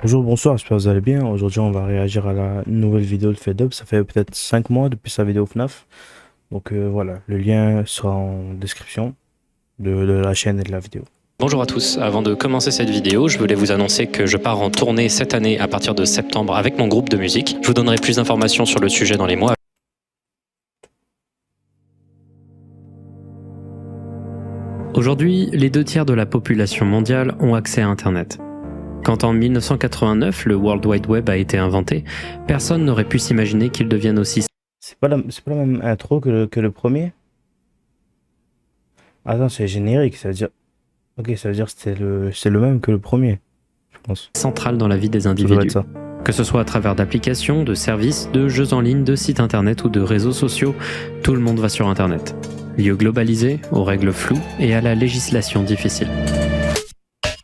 Bonjour, bonsoir, j'espère que vous allez bien. Aujourd'hui, on va réagir à la nouvelle vidéo de FedUp. Ça fait peut-être 5 mois depuis sa vidéo FNAF. Donc voilà, le lien sera en description de la chaîne et de la vidéo. Bonjour à tous, avant de commencer cette vidéo, je voulais vous annoncer que je pars en tournée cette année à partir de septembre avec mon groupe de musique. Je vous donnerai plus d'informations sur le sujet dans les mois. Aujourd'hui, les 2 tiers de la population mondiale ont accès à Internet. Quand en 1989, le World Wide Web a été inventé, personne n'aurait pu s'imaginer qu'il devienne aussi... C'est pas la même intro que le premier? Attends, c'est générique, ça veut dire. Ok, ça veut dire que c'est le même que le premier, je pense. central dans la vie des Ça doit être individus. ça. Que ce soit à travers d'applications, de services, de jeux en ligne, de sites internet ou de réseaux sociaux, tout le monde va sur Internet. Lieu globalisé, aux règles floues et à la législation difficile.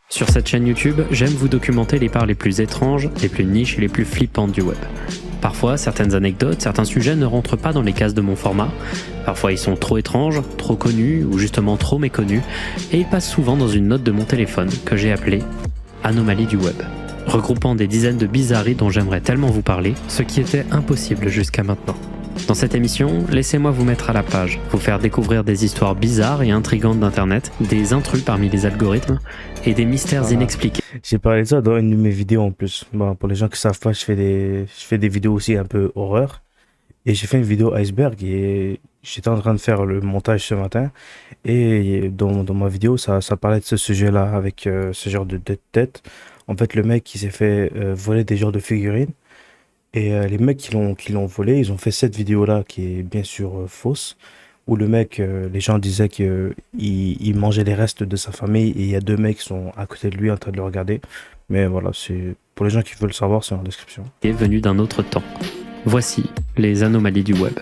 Sur cette chaîne YouTube, j'aime vous documenter les parts les plus étranges, les plus niches et les plus flippantes du web. Parfois, certaines anecdotes, certains sujets ne rentrent pas dans les cases de mon format. Parfois, ils sont trop étranges, trop connus ou justement trop méconnus, et ils passent souvent dans une note de mon téléphone que j'ai appelée Anomalie du web, regroupant des dizaines de bizarreries dont j'aimerais tellement vous parler, ce qui était impossible jusqu'à maintenant. Dans cette émission, laissez-moi vous mettre à la page, vous faire découvrir des histoires bizarres et intrigantes d'Internet, des intrus parmi les algorithmes et des mystères Voilà. inexpliqués. J'ai parlé de ça dans une de mes vidéos en plus. Bon, pour les gens qui savent pas, je fais des vidéos aussi un peu horreur. Et j'ai fait une vidéo iceberg et j'étais en train de faire le montage ce matin. Et dans ma vidéo, ça parlait de ce sujet-là avec ce genre de tête. En fait, le mec qui s'est fait voler des genres de figurines. Et les mecs qui l'ont volé, ils ont fait cette vidéo-là qui est bien sûr fausse. Où le mec, les gens disaient qu'il mangeait les restes de sa famille. Et il y a deux mecs qui sont à côté de lui en train de le regarder. Mais voilà, pour les gens qui veulent savoir, c'est en description. Est venu d'un autre temps. Voici les anomalies du web.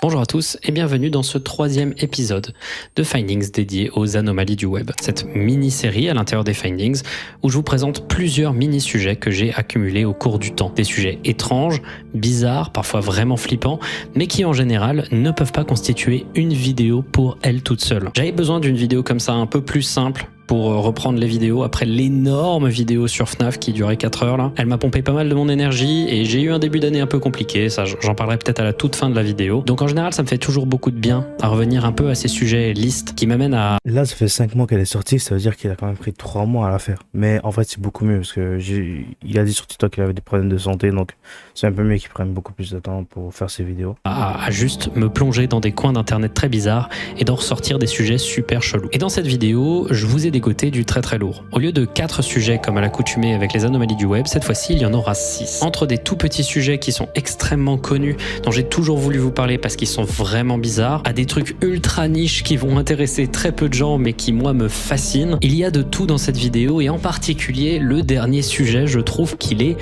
Bonjour à tous et bienvenue dans ce 3e épisode de Findings dédié aux anomalies du web. Cette mini-série à l'intérieur des Findings où je vous présente plusieurs mini-sujets que j'ai accumulés au cours du temps. Des sujets étranges, bizarres, parfois vraiment flippants, mais qui en général ne peuvent pas constituer une vidéo pour elles toutes seules. J'avais besoin d'une vidéo comme ça un peu plus simple pour reprendre les vidéos après l'énorme vidéo sur FNAF qui durait 4 heures là. Elle m'a pompé pas mal de mon énergie et j'ai eu un début d'année un peu compliqué, ça j'en parlerai peut-être à la toute fin de la vidéo. Donc en général ça me fait toujours beaucoup de bien à revenir un peu à ces sujets listes qui m'amènent à... Là, ça fait 5 mois qu'elle est sortie, ça veut dire qu'il a quand même pris 3 mois à la faire. Mais en fait, c'est beaucoup mieux parce que il a dit sur TikTok qu'il avait des problèmes de santé, donc c'est un peu mieux qu'il prenne beaucoup plus de temps pour faire ses vidéos. à juste me plonger dans des coins d'internet très bizarres et d'en ressortir des sujets super chelous. Et dans cette vidéo, je vous ai dégoté du très très lourd. Au lieu de 4 sujets comme à l'accoutumée avec les anomalies du web, cette fois-ci il y en aura 6. Entre des tout petits sujets qui sont extrêmement connus, dont j'ai toujours voulu vous parler parce qu'ils sont vraiment bizarres, à des trucs ultra niches qui vont intéresser très peu de gens mais qui moi me fascinent, il y a de tout dans cette vidéo et en particulier le dernier sujet, je trouve qu'il est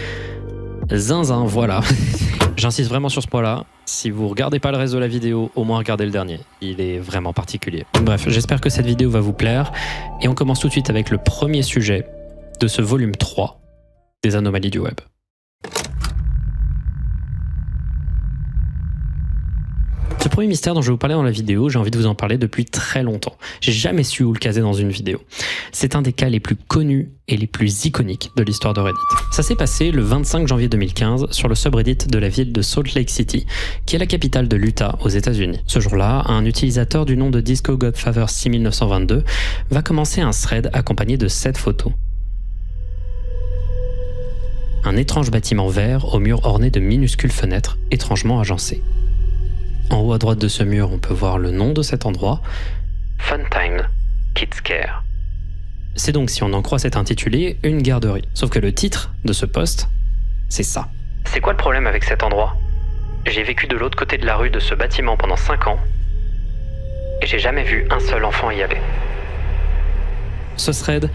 zinzin, voilà. J'insiste vraiment sur ce point-là. Si vous regardez pas le reste de la vidéo, au moins regardez le dernier. Il est vraiment particulier. Bref, j'espère que cette vidéo va vous plaire. Et on commence tout de suite avec le premier sujet de ce volume 3 des anomalies du web. Ce premier mystère dont je vais vous parler dans la vidéo, j'ai envie de vous en parler depuis très longtemps. J'ai jamais su où le caser dans une vidéo. C'est un des cas les plus connus et les plus iconiques de l'histoire de Reddit. Ça s'est passé le 25 janvier 2015 sur le subreddit de la ville de Salt Lake City, qui est la capitale de l'Utah aux États-Unis. Ce jour-là, un utilisateur du nom de Disco Godfather 6922 va commencer un thread accompagné de 7 photos. Un étrange bâtiment vert au mur orné de minuscules fenêtres étrangement agencées. En haut à droite de ce mur, on peut voir le nom de cet endroit, Funtime Kids Care. C'est donc, si on en croit cet intitulé, une garderie. Sauf que le titre de ce post, c'est ça. C'est quoi le problème avec cet endroit? J'ai vécu de l'autre côté de la rue de ce bâtiment pendant 5 ans, et j'ai jamais vu un seul enfant y aller. Ce thread,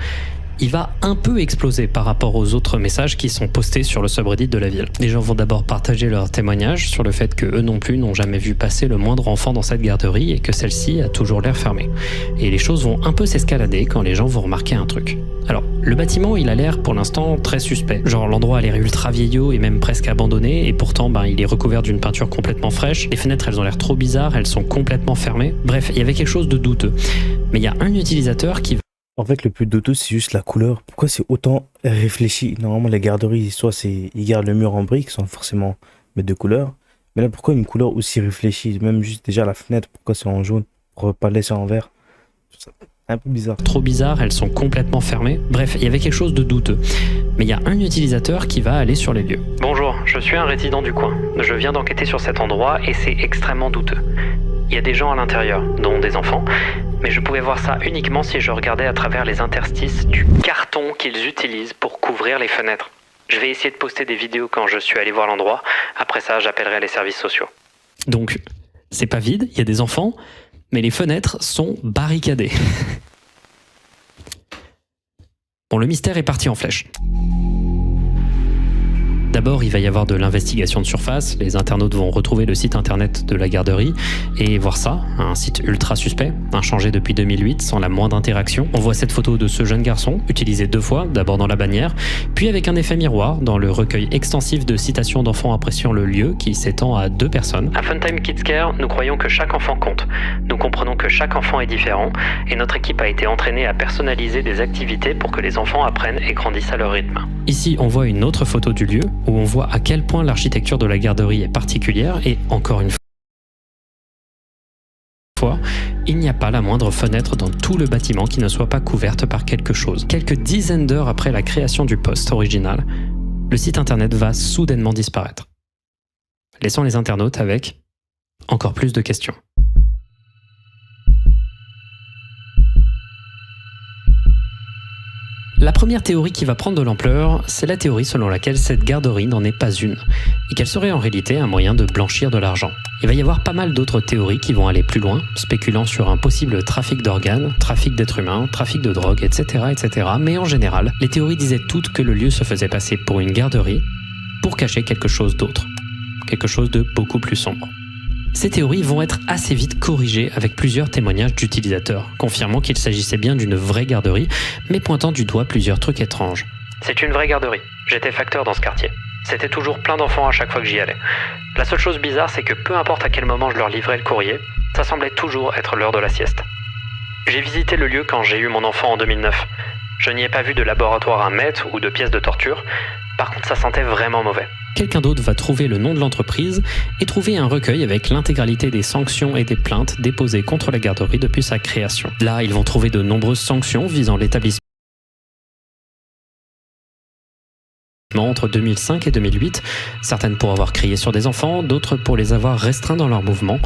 il va un peu exploser par rapport aux autres messages qui sont postés sur le subreddit de la ville. Les gens vont d'abord partager leurs témoignages sur le fait que eux non plus n'ont jamais vu passer le moindre enfant dans cette garderie et que celle-ci a toujours l'air fermée. Et les choses vont un peu s'escalader quand les gens vont remarquer un truc. Alors, le bâtiment, il a l'air pour l'instant très suspect. Genre, l'endroit a l'air ultra vieillot et même presque abandonné, et pourtant, il est recouvert d'une peinture complètement fraîche. Les fenêtres, elles ont l'air trop bizarres, elles sont complètement fermées. Bref, il y avait quelque chose de douteux. Mais il y a un utilisateur qui... En fait, le plus douteux, c'est juste la couleur. Pourquoi c'est autant réfléchi? Normalement, les garderies, soit ils gardent le mur en briques, sans forcément mettre de couleur. Mais là, pourquoi une couleur aussi réfléchie? Même juste déjà la fenêtre, pourquoi c'est en jaune? Pourquoi pas laisser en vert? C'est un peu bizarre. Trop bizarres, elles sont complètement fermées. Bref, il y avait quelque chose de douteux. Mais il y a un utilisateur qui va aller sur les lieux. Bonjour, je suis un résident du coin. Je viens d'enquêter sur cet endroit et c'est extrêmement douteux. Il y a des gens à l'intérieur, dont des enfants, mais je pouvais voir ça uniquement si je regardais à travers les interstices du carton qu'ils utilisent pour couvrir les fenêtres. Je vais essayer de poster des vidéos quand je suis allé voir l'endroit. Après ça, j'appellerai les services sociaux. Donc, c'est pas vide, il y a des enfants, mais les fenêtres sont barricadées. Bon, le mystère est parti en flèche. D'abord, il va y avoir de l'investigation de surface. Les internautes vont retrouver le site internet de la garderie et voir ça, un site ultra suspect, inchangé depuis 2008, sans la moindre interaction. On voit cette photo de ce jeune garçon, utilisée 2 fois, d'abord dans la bannière, puis avec un effet miroir dans le recueil extensif de citations d'enfants appréciant le lieu qui s'étend à 2 personnes. À Funtime Kids Care, nous croyons que chaque enfant compte. Nous comprenons que chaque enfant est différent et notre équipe a été entraînée à personnaliser des activités pour que les enfants apprennent et grandissent à leur rythme. Ici, on voit une autre photo du lieu où on voit à quel point l'architecture de la garderie est particulière et encore une fois, il n'y a pas la moindre fenêtre dans tout le bâtiment qui ne soit pas couverte par quelque chose. Quelques dizaines d'heures après la création du post original, le site internet va soudainement disparaître, laissant les internautes avec encore plus de questions. La première théorie qui va prendre de l'ampleur, c'est la théorie selon laquelle cette garderie n'en est pas une, et qu'elle serait en réalité un moyen de blanchir de l'argent. Il va y avoir pas mal d'autres théories qui vont aller plus loin, spéculant sur un possible trafic d'organes, trafic d'êtres humains, trafic de drogue, etc., etc. Mais en général, les théories disaient toutes que le lieu se faisait passer pour une garderie pour cacher quelque chose d'autre, quelque chose de beaucoup plus sombre. Ces théories vont être assez vite corrigées avec plusieurs témoignages d'utilisateurs, confirmant qu'il s'agissait bien d'une vraie garderie, mais pointant du doigt plusieurs trucs étranges. C'est une vraie garderie. J'étais facteur dans ce quartier. C'était toujours plein d'enfants à chaque fois que j'y allais. La seule chose bizarre, c'est que peu importe à quel moment je leur livrais le courrier, ça semblait toujours être l'heure de la sieste. J'ai visité le lieu quand j'ai eu mon enfant en 2009. Je n'y ai pas vu de laboratoire à mettre ou de pièces de torture. Par contre, ça sentait vraiment mauvais. Quelqu'un d'autre va trouver le nom de l'entreprise et trouver un recueil avec l'intégralité des sanctions et des plaintes déposées contre la garderie depuis sa création. Là, ils vont trouver de nombreuses sanctions visant l'établissement entre 2005 et 2008, certaines pour avoir crié sur des enfants, d'autres pour les avoir restreints dans leurs mouvements.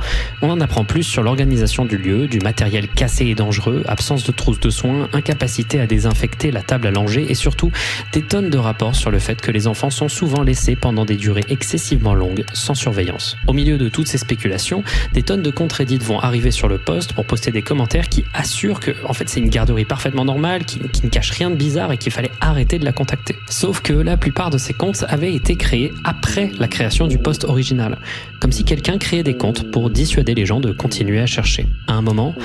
On en apprend plus sur l'organisation du lieu, du matériel cassé et dangereux, absence de trousse de soins, incapacité à désinfecter la table à langer et surtout des tonnes de rapports sur le fait que les enfants sont souvent laissés pendant des durées excessivement longues, sans surveillance. Au milieu de toutes ces spéculations, des tonnes de comptes Reddit vont arriver sur le post pour poster des commentaires qui assurent que en fait, c'est une garderie parfaitement normale, qui ne cache rien de bizarre et qu'il fallait arrêter de la contacter. Sauf que la plupart de ces comptes avaient été créés après la création du post original, comme si quelqu'un créait des comptes pour dissuader les gens de continuer à chercher. À un moment,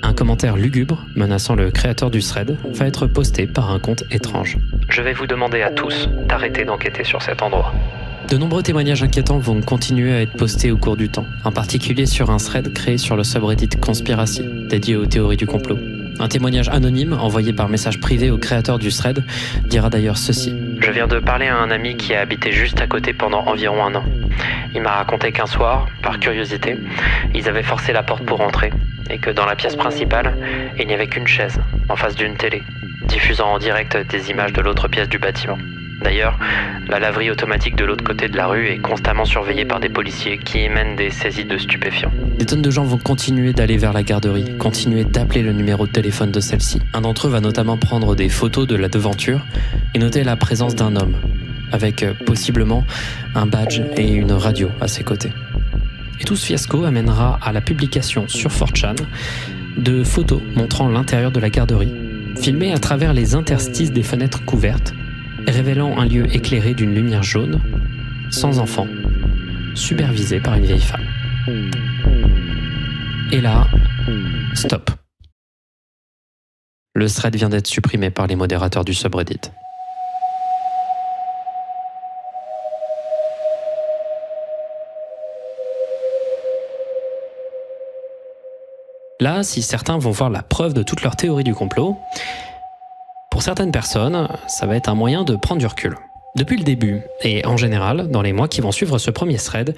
un commentaire lugubre menaçant le créateur du thread va être posté par un compte étrange. Je vais vous demander à tous d'arrêter d'enquêter sur cet endroit. De nombreux témoignages inquiétants vont continuer à être postés au cours du temps, en particulier sur un thread créé sur le subreddit Conspiracy, dédié aux théories du complot. Un témoignage anonyme envoyé par message privé au créateur du thread dira d'ailleurs ceci. Je viens de parler à un ami qui a habité juste à côté pendant environ 1 an. Il m'a raconté qu'un soir, par curiosité, ils avaient forcé la porte pour entrer et que dans la pièce principale, il n'y avait qu'une chaise en face d'une télé, diffusant en direct des images de l'autre pièce du bâtiment. D'ailleurs, la laverie automatique de l'autre côté de la rue est constamment surveillée par des policiers qui mènent des saisies de stupéfiants. Des tonnes de gens vont continuer d'aller vers la garderie, continuer d'appeler le numéro de téléphone de celle-ci. Un d'entre eux va notamment prendre des photos de la devanture et noter la présence d'un homme, avec possiblement un badge et une radio à ses côtés. Et tout ce fiasco amènera à la publication sur 4chan de photos montrant l'intérieur de la garderie, filmé à travers les interstices des fenêtres couvertes, révélant un lieu éclairé d'une lumière jaune, sans enfant, supervisé par une vieille femme. Et là, stop. Le thread vient d'être supprimé par les modérateurs du subreddit. Là, si certains vont voir la preuve de toute leur théorie du complot, pour certaines personnes, ça va être un moyen de prendre du recul. Depuis le début, et en général, dans les mois qui vont suivre ce premier thread,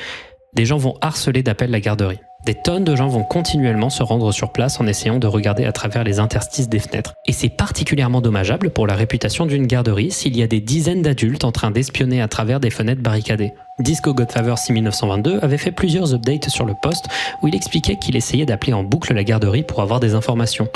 des gens vont harceler d'appels la garderie. Des tonnes de gens vont continuellement se rendre sur place en essayant de regarder à travers les interstices des fenêtres. Et c'est particulièrement dommageable pour la réputation d'une garderie s'il y a des dizaines d'adultes en train d'espionner à travers des fenêtres barricadées. Disco Godfather 6922 avait fait plusieurs updates sur le post où il expliquait qu'il essayait d'appeler en boucle la garderie pour avoir des informations.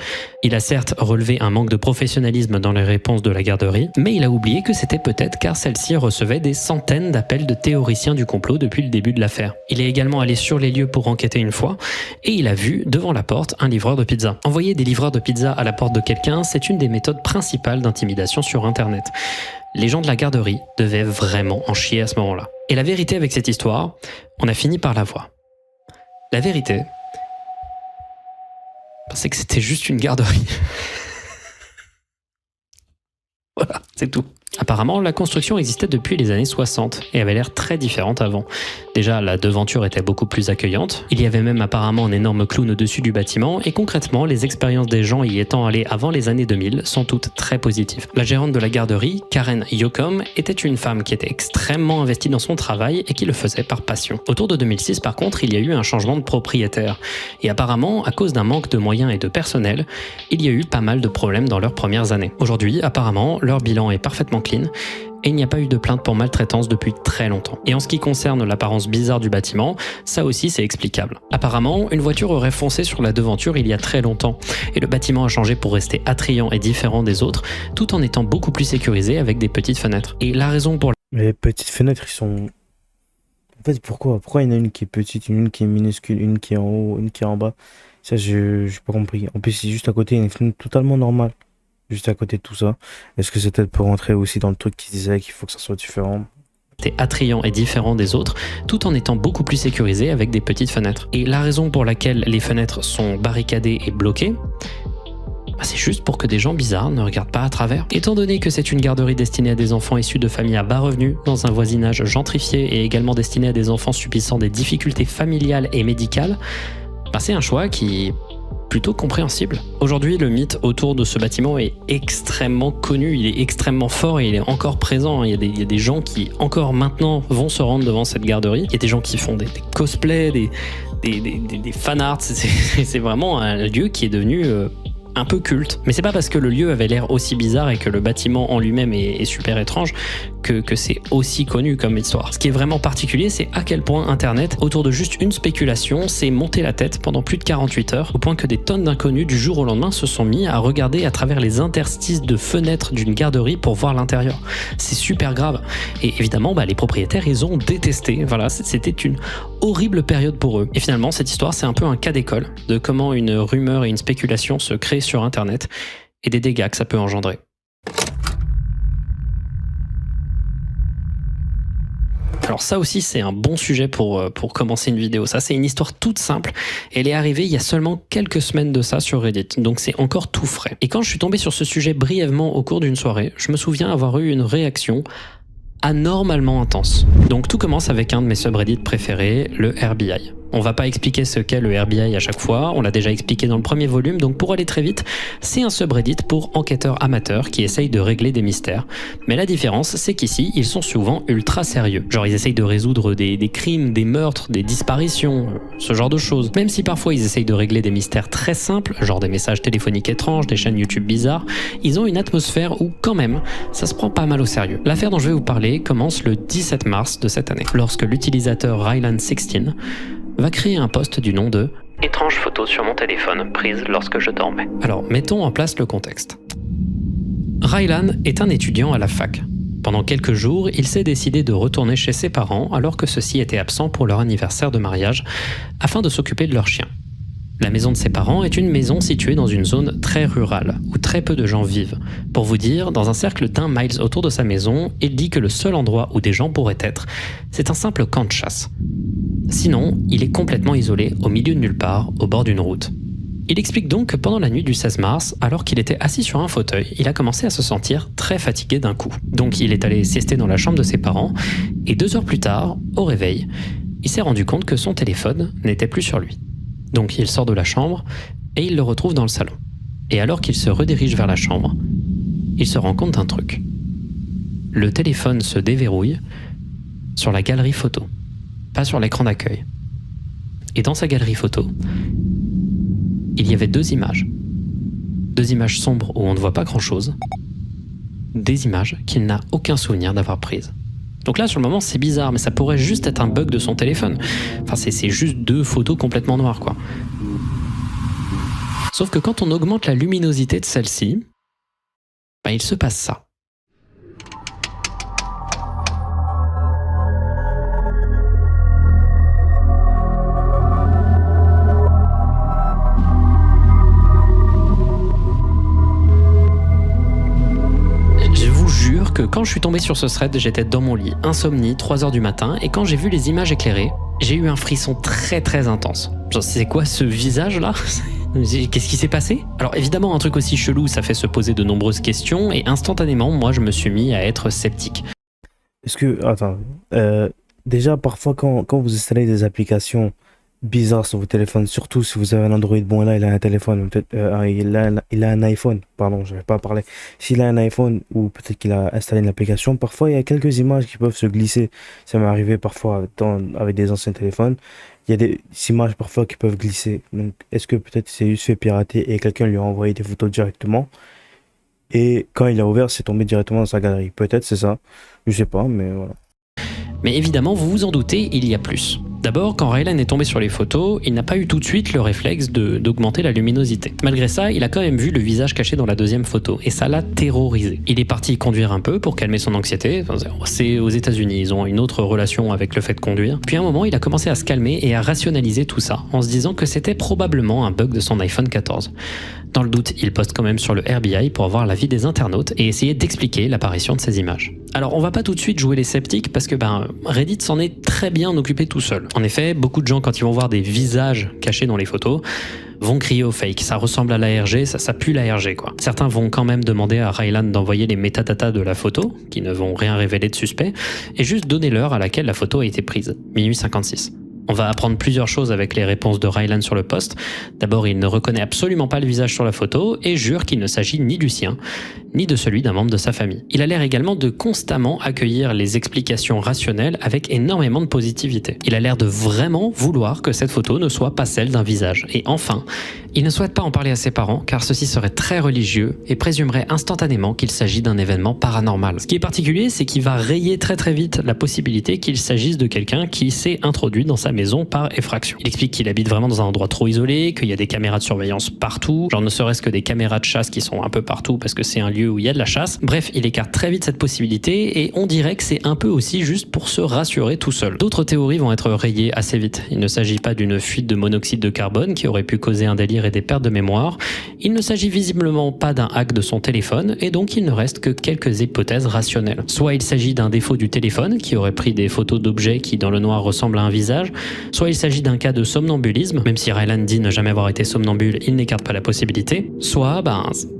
Il a certes relevé un manque de professionnalisme dans les réponses de la garderie, mais il a oublié que c'était peut-être car celle-ci recevait des centaines d'appels de théoriciens du complot depuis le début de l'affaire. Il est également allé sur les lieux pour enquêter une fois, et il a vu, devant la porte, un livreur de pizza. Envoyer des livreurs de pizza à la porte de quelqu'un, c'est une des méthodes principales d'intimidation sur Internet. Les gens de la garderie devaient vraiment en chier à ce moment-là. Et la vérité avec cette histoire, on a fini par la voir. La vérité, c'est que c'était juste une garderie. Voilà, c'est tout. Apparemment, la construction existait depuis les années 60 et avait l'air très différente avant. Déjà, la devanture était beaucoup plus accueillante. Il y avait même apparemment un énorme clown au-dessus du bâtiment et concrètement, les expériences des gens y étant allés avant les années 2000 sont toutes très positives. La gérante de la garderie, Karen Yocom, était une femme qui était extrêmement investie dans son travail et qui le faisait par passion. Autour de 2006, par contre, il y a eu un changement de propriétaire. Et apparemment, à cause d'un manque de moyens et de personnel, il y a eu pas mal de problèmes dans leurs premières années. Aujourd'hui, apparemment, leur bilan est parfaitement clean, et il n'y a pas eu de plainte pour maltraitance depuis très longtemps. Et en ce qui concerne l'apparence bizarre du bâtiment, ça aussi c'est explicable. Apparemment, une voiture aurait foncé sur la devanture il y a très longtemps, et le bâtiment a changé pour rester attrayant et différent des autres, tout en étant beaucoup plus sécurisé avec des petites fenêtres. Et la raison pour Les petites fenêtres, ils sont. En fait, pourquoi il y en a une qui est petite, une qui est minuscule, une qui est en haut, une qui est en bas? Ça, j'ai pas compris. En plus, c'est juste à côté, il y a une fenêtre totalement normale. Juste à côté de tout ça. Est-ce que c'est peut-être pour rentrer aussi dans le truc qui disait qu'il faut que ça soit différent? C'était attrayant et différent des autres, tout en étant beaucoup plus sécurisé avec des petites fenêtres. Et la raison pour laquelle les fenêtres sont barricadées et bloquées, c'est juste pour que des gens bizarres ne regardent pas à travers. Étant donné que c'est une garderie destinée à des enfants issus de familles à bas revenus, dans un voisinage gentrifié et également destinée à des enfants subissant des difficultés familiales et médicales, c'est un choix qui plutôt compréhensible. Aujourd'hui, le mythe autour de ce bâtiment est extrêmement connu, il est extrêmement fort et il est encore présent. Il y a des gens qui, encore maintenant, vont se rendre devant cette garderie. Il y a des gens qui font des cosplays, des fanarts. C'est vraiment un lieu qui est devenu un peu culte. Mais c'est pas parce que le lieu avait l'air aussi bizarre et que le bâtiment en lui-même est super étrange que c'est aussi connu comme histoire. Ce qui est vraiment particulier, c'est à quel point Internet, autour de juste une spéculation, s'est monté la tête pendant plus de 48 heures, au point que des tonnes d'inconnus du jour au lendemain se sont mis à regarder à travers les interstices de fenêtres d'une garderie pour voir l'intérieur. C'est super grave. Et évidemment, les propriétaires, ils ont détesté. Voilà, c'était une horrible période pour eux. Et finalement, cette histoire, c'est un peu un cas d'école de comment une rumeur et une spéculation se créent sur Internet et des dégâts que ça peut engendrer. Alors ça aussi c'est un bon sujet pour commencer une vidéo. Ça c'est une histoire toute simple. Elle est arrivée il y a seulement quelques semaines de ça sur Reddit. Donc c'est encore tout frais. Et quand je suis tombé sur ce sujet brièvement au cours d'une soirée, je me souviens avoir eu une réaction anormalement intense. Donc tout commence avec un de mes subreddits préférés, le RBI. On va pas expliquer ce qu'est le RBI à chaque fois, on l'a déjà expliqué dans le premier volume, donc pour aller très vite, c'est un subreddit pour enquêteurs amateurs qui essayent de régler des mystères. Mais la différence, c'est qu'ici, ils sont souvent ultra sérieux. Genre ils essayent de résoudre des crimes, des meurtres, des disparitions, ce genre de choses. Même si parfois ils essayent de régler des mystères très simples, genre des messages téléphoniques étranges, des chaînes YouTube bizarres, ils ont une atmosphère où quand même, ça se prend pas mal au sérieux. L'affaire dont je vais vous parler commence le 17 mars de cette année, lorsque l'utilisateur Rylan16 va créer un post du nom de « Étrange photo sur mon téléphone prise lorsque je dormais ». Alors, mettons en place le contexte. Rylan est un étudiant à la fac. Pendant quelques jours, il s'est décidé de retourner chez ses parents alors que ceux-ci étaient absents pour leur anniversaire de mariage afin de s'occuper de leur chien. La maison de ses parents est une maison située dans une zone très rurale, où très peu de gens vivent. Pour vous dire, dans un cercle d'1 mile autour de sa maison, il dit que le seul endroit où des gens pourraient être, c'est un simple camp de chasse. Sinon, il est complètement isolé, au milieu de nulle part, au bord d'une route. Il explique donc que pendant la nuit du 16 mars, alors qu'il était assis sur un fauteuil, il a commencé à se sentir très fatigué d'un coup. Donc il est allé siester dans la chambre de ses parents, et 2 heures plus tard, au réveil, il s'est rendu compte que son téléphone n'était plus sur lui. Donc il sort de la chambre, et il le retrouve dans le salon. Et alors qu'il se redirige vers la chambre, il se rend compte d'un truc. Le téléphone se déverrouille sur la galerie photo, pas sur l'écran d'accueil. Et dans sa galerie photo, il y avait 2 images. 2 images sombres où on ne voit pas grand-chose. Des images qu'il n'a aucun souvenir d'avoir prises. Donc là, sur le moment, c'est bizarre, mais ça pourrait juste être un bug de son téléphone. Enfin, c'est juste 2 photos complètement noires, quoi. Sauf que quand on augmente la luminosité de celle-ci, il se passe ça. Que quand je suis tombé sur ce thread, j'étais dans mon lit, insomnie, 3h du matin, et quand j'ai vu les images éclairées, j'ai eu un frisson très très intense. Genre, c'est quoi ce visage là? Qu'est-ce qui s'est passé? Alors évidemment, un truc aussi chelou, ça fait se poser de nombreuses questions, et instantanément, moi je me suis mis à être sceptique. Est-ce que... Attends. Déjà, parfois, quand vous installez des applications bizarres sur vos téléphones, surtout si vous avez un Android, bon là, il a un téléphone, peut-être, il a un iPhone, pardon, je vais pas parler. S'il a un iPhone, ou peut-être qu'il a installé une application, parfois, il y a quelques images qui peuvent se glisser. Ça m'est arrivé parfois avec des anciens téléphones. Il y a des images parfois qui peuvent glisser. Donc, est-ce que peut-être c'est juste fait pirater et quelqu'un lui a envoyé des photos directement? Et quand il a ouvert, c'est tombé directement dans sa galerie. Peut-être c'est ça. Je sais pas, mais voilà. Mais évidemment, vous vous en doutez, il y a plus. D'abord, quand Rylan est tombé sur les photos, il n'a pas eu tout de suite le réflexe d'augmenter la luminosité. Malgré ça, il a quand même vu le visage caché dans la 2e photo, et ça l'a terrorisé. Il est parti conduire un peu pour calmer son anxiété. C'est aux États-Unis, ils ont une autre relation avec le fait de conduire. Puis à un moment, il a commencé à se calmer et à rationaliser tout ça, en se disant que c'était probablement un bug de son iPhone 14. Dans le doute, il poste quand même sur le RBI pour avoir l'avis des internautes et essayer d'expliquer l'apparition de ces images. Alors on va pas tout de suite jouer les sceptiques parce que Reddit s'en est très bien occupé tout seul. En effet, beaucoup de gens quand ils vont voir des visages cachés dans les photos vont crier au fake, ça ressemble à l'ARG, ça pue l'ARG quoi. Certains vont quand même demander à Rylan d'envoyer les métadatas de la photo, qui ne vont rien révéler de suspect, et juste donner l'heure à laquelle la photo a été prise, minuit 56. On va apprendre plusieurs choses avec les réponses de Rylan sur le post. D'abord, il ne reconnaît absolument pas le visage sur la photo et jure qu'il ne s'agit ni du sien, ni de celui d'un membre de sa famille. Il a l'air également de constamment accueillir les explications rationnelles avec énormément de positivité. Il a l'air de vraiment vouloir que cette photo ne soit pas celle d'un visage. Et enfin, il ne souhaite pas en parler à ses parents car ceux-ci seraient très religieux et présumeraient instantanément qu'il s'agit d'un événement paranormal. Ce qui est particulier, c'est qu'il va rayer très très vite la possibilité qu'il s'agisse de quelqu'un qui s'est introduit dans sa maison par effraction. Il explique qu'il habite vraiment dans un endroit trop isolé, qu'il y a des caméras de surveillance partout, genre ne serait-ce que des caméras de chasse qui sont un peu partout parce que c'est un lieu où il y a de la chasse. Bref, il écarte très vite cette possibilité et on dirait que c'est un peu aussi juste pour se rassurer tout seul. D'autres théories vont être rayées assez vite. Il ne s'agit pas d'une fuite de monoxyde de carbone qui aurait pu causer un délire et des pertes de mémoire. Il ne s'agit visiblement pas d'un hack de son téléphone et donc il ne reste que quelques hypothèses rationnelles. Soit il s'agit d'un défaut du téléphone qui aurait pris des photos d'objets qui dans le noir ressemblent à un visage, soit il s'agit d'un cas de somnambulisme, même si Rylan dit ne jamais avoir été somnambule, il n'écarte pas la possibilité, soit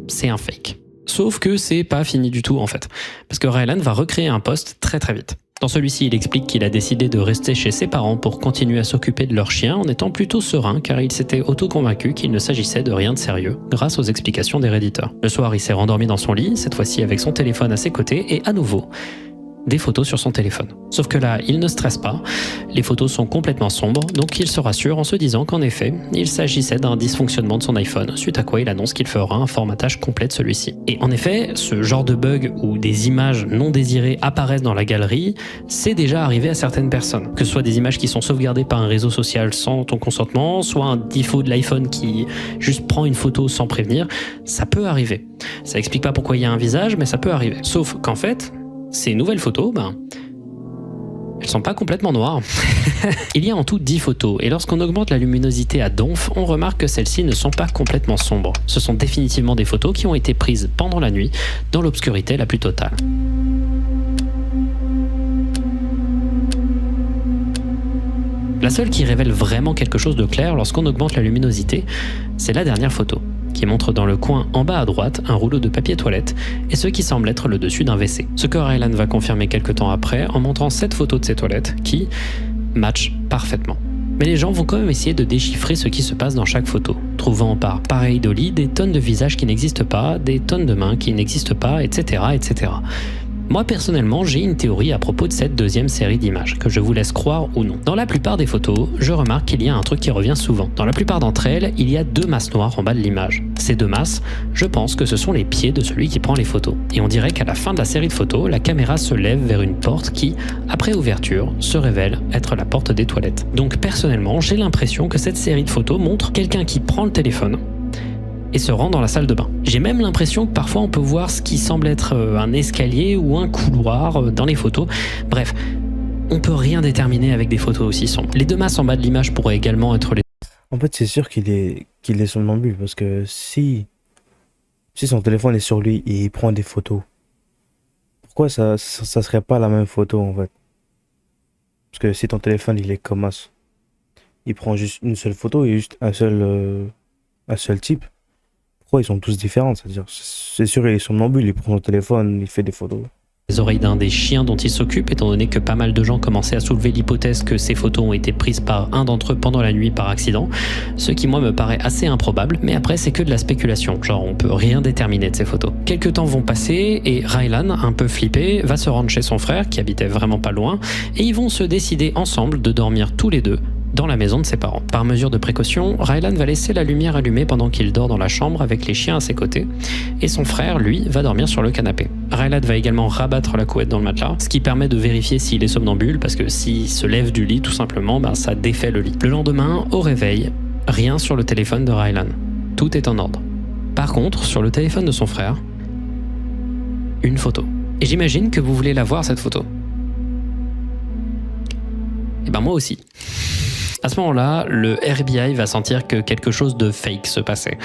c'est un fake. Sauf que c'est pas fini du tout en fait, parce que Rylan va recréer un post très très vite. Dans celui-ci, il explique qu'il a décidé de rester chez ses parents pour continuer à s'occuper de leur chien en étant plutôt serein car il s'était auto-convaincu qu'il ne s'agissait de rien de sérieux grâce aux explications des redditeurs. Le soir, il s'est rendormi dans son lit, cette fois-ci avec son téléphone à ses côtés et à nouveau, des photos sur son téléphone. Sauf que là, il ne stresse pas, les photos sont complètement sombres, donc il se rassure en se disant qu'en effet, il s'agissait d'un dysfonctionnement de son iPhone, suite à quoi il annonce qu'il fera un formatage complet de celui-ci. Et en effet, ce genre de bug où des images non désirées apparaissent dans la galerie, c'est déjà arrivé à certaines personnes. Que ce soit des images qui sont sauvegardées par un réseau social sans ton consentement, soit un défaut de l'iPhone qui juste prend une photo sans prévenir, ça peut arriver. Ça explique pas pourquoi il y a un visage, mais ça peut arriver. Sauf qu'en fait, ces nouvelles photos, Elles sont pas complètement noires. Il y a en tout 10 photos, et lorsqu'on augmente la luminosité à donf, on remarque que celles-ci ne sont pas complètement sombres. Ce sont définitivement des photos qui ont été prises pendant la nuit, dans l'obscurité la plus totale. La seule qui révèle vraiment quelque chose de clair lorsqu'on augmente la luminosité, c'est la dernière photo, qui montre dans le coin en bas à droite un rouleau de papier toilette et ce qui semble être le dessus d'un WC. Ce que Rylan va confirmer quelques temps après en montrant cette photo de ses toilettes qui matchent parfaitement. Mais les gens vont quand même essayer de déchiffrer ce qui se passe dans chaque photo, trouvant par pareidolie des tonnes de visages qui n'existent pas, des tonnes de mains qui n'existent pas, etc. etc. Moi personnellement, j'ai une théorie à propos de cette deuxième série d'images, que je vous laisse croire ou non. Dans la plupart des photos, je remarque qu'il y a un truc qui revient souvent. Dans la plupart d'entre elles, il y a 2 masses noires en bas de l'image. Ces 2 masses, je pense que ce sont les pieds de celui qui prend les photos. Et on dirait qu'à la fin de la série de photos, la caméra se lève vers une porte qui, après ouverture, se révèle être la porte des toilettes. Donc personnellement, j'ai l'impression que cette série de photos montre quelqu'un qui prend le téléphone et se rend dans la salle de bain. J'ai même l'impression que parfois on peut voir ce qui semble être un escalier ou un couloir dans les photos. Bref, on peut rien déterminer avec des photos aussi sombres. Les 2 masses en bas de l'image pourraient également être les... En fait, c'est sûr qu'il est somnambule parce que si son téléphone est sur lui et il prend des photos, pourquoi ça serait pas la même photo en fait? Parce que si ton téléphone il est comme ça, il prend juste une seule photo et juste un seul type. Pourquoi ils sont tous différents? C'est-à-dire, c'est sûr, il est somnambule, il prend son téléphone, il fait des photos. Les oreilles d'un des chiens dont il s'occupe, étant donné que pas mal de gens commençaient à soulever l'hypothèse que ces photos ont été prises par un d'entre eux pendant la nuit par accident, ce qui moi me paraît assez improbable, mais après c'est que de la spéculation, genre on peut rien déterminer de ces photos. Quelques temps vont passer et Rylan, un peu flippé, va se rendre chez son frère qui habitait vraiment pas loin, et ils vont se décider ensemble de dormir tous les deux dans la maison de ses parents. Par mesure de précaution, Rylan va laisser la lumière allumée pendant qu'il dort dans la chambre avec les chiens à ses côtés, et son frère, lui, va dormir sur le canapé. Rylan va également rabattre la couette dans le matelas, ce qui permet de vérifier s'il est somnambule, parce que s'il se lève du lit, tout simplement, ça défait le lit. Le lendemain, au réveil, rien sur le téléphone de Rylan. Tout est en ordre. Par contre, sur le téléphone de son frère, une photo. Et j'imagine que vous voulez la voir, cette photo. Et moi aussi. À ce moment-là, le FBI va sentir que quelque chose de fake se passait.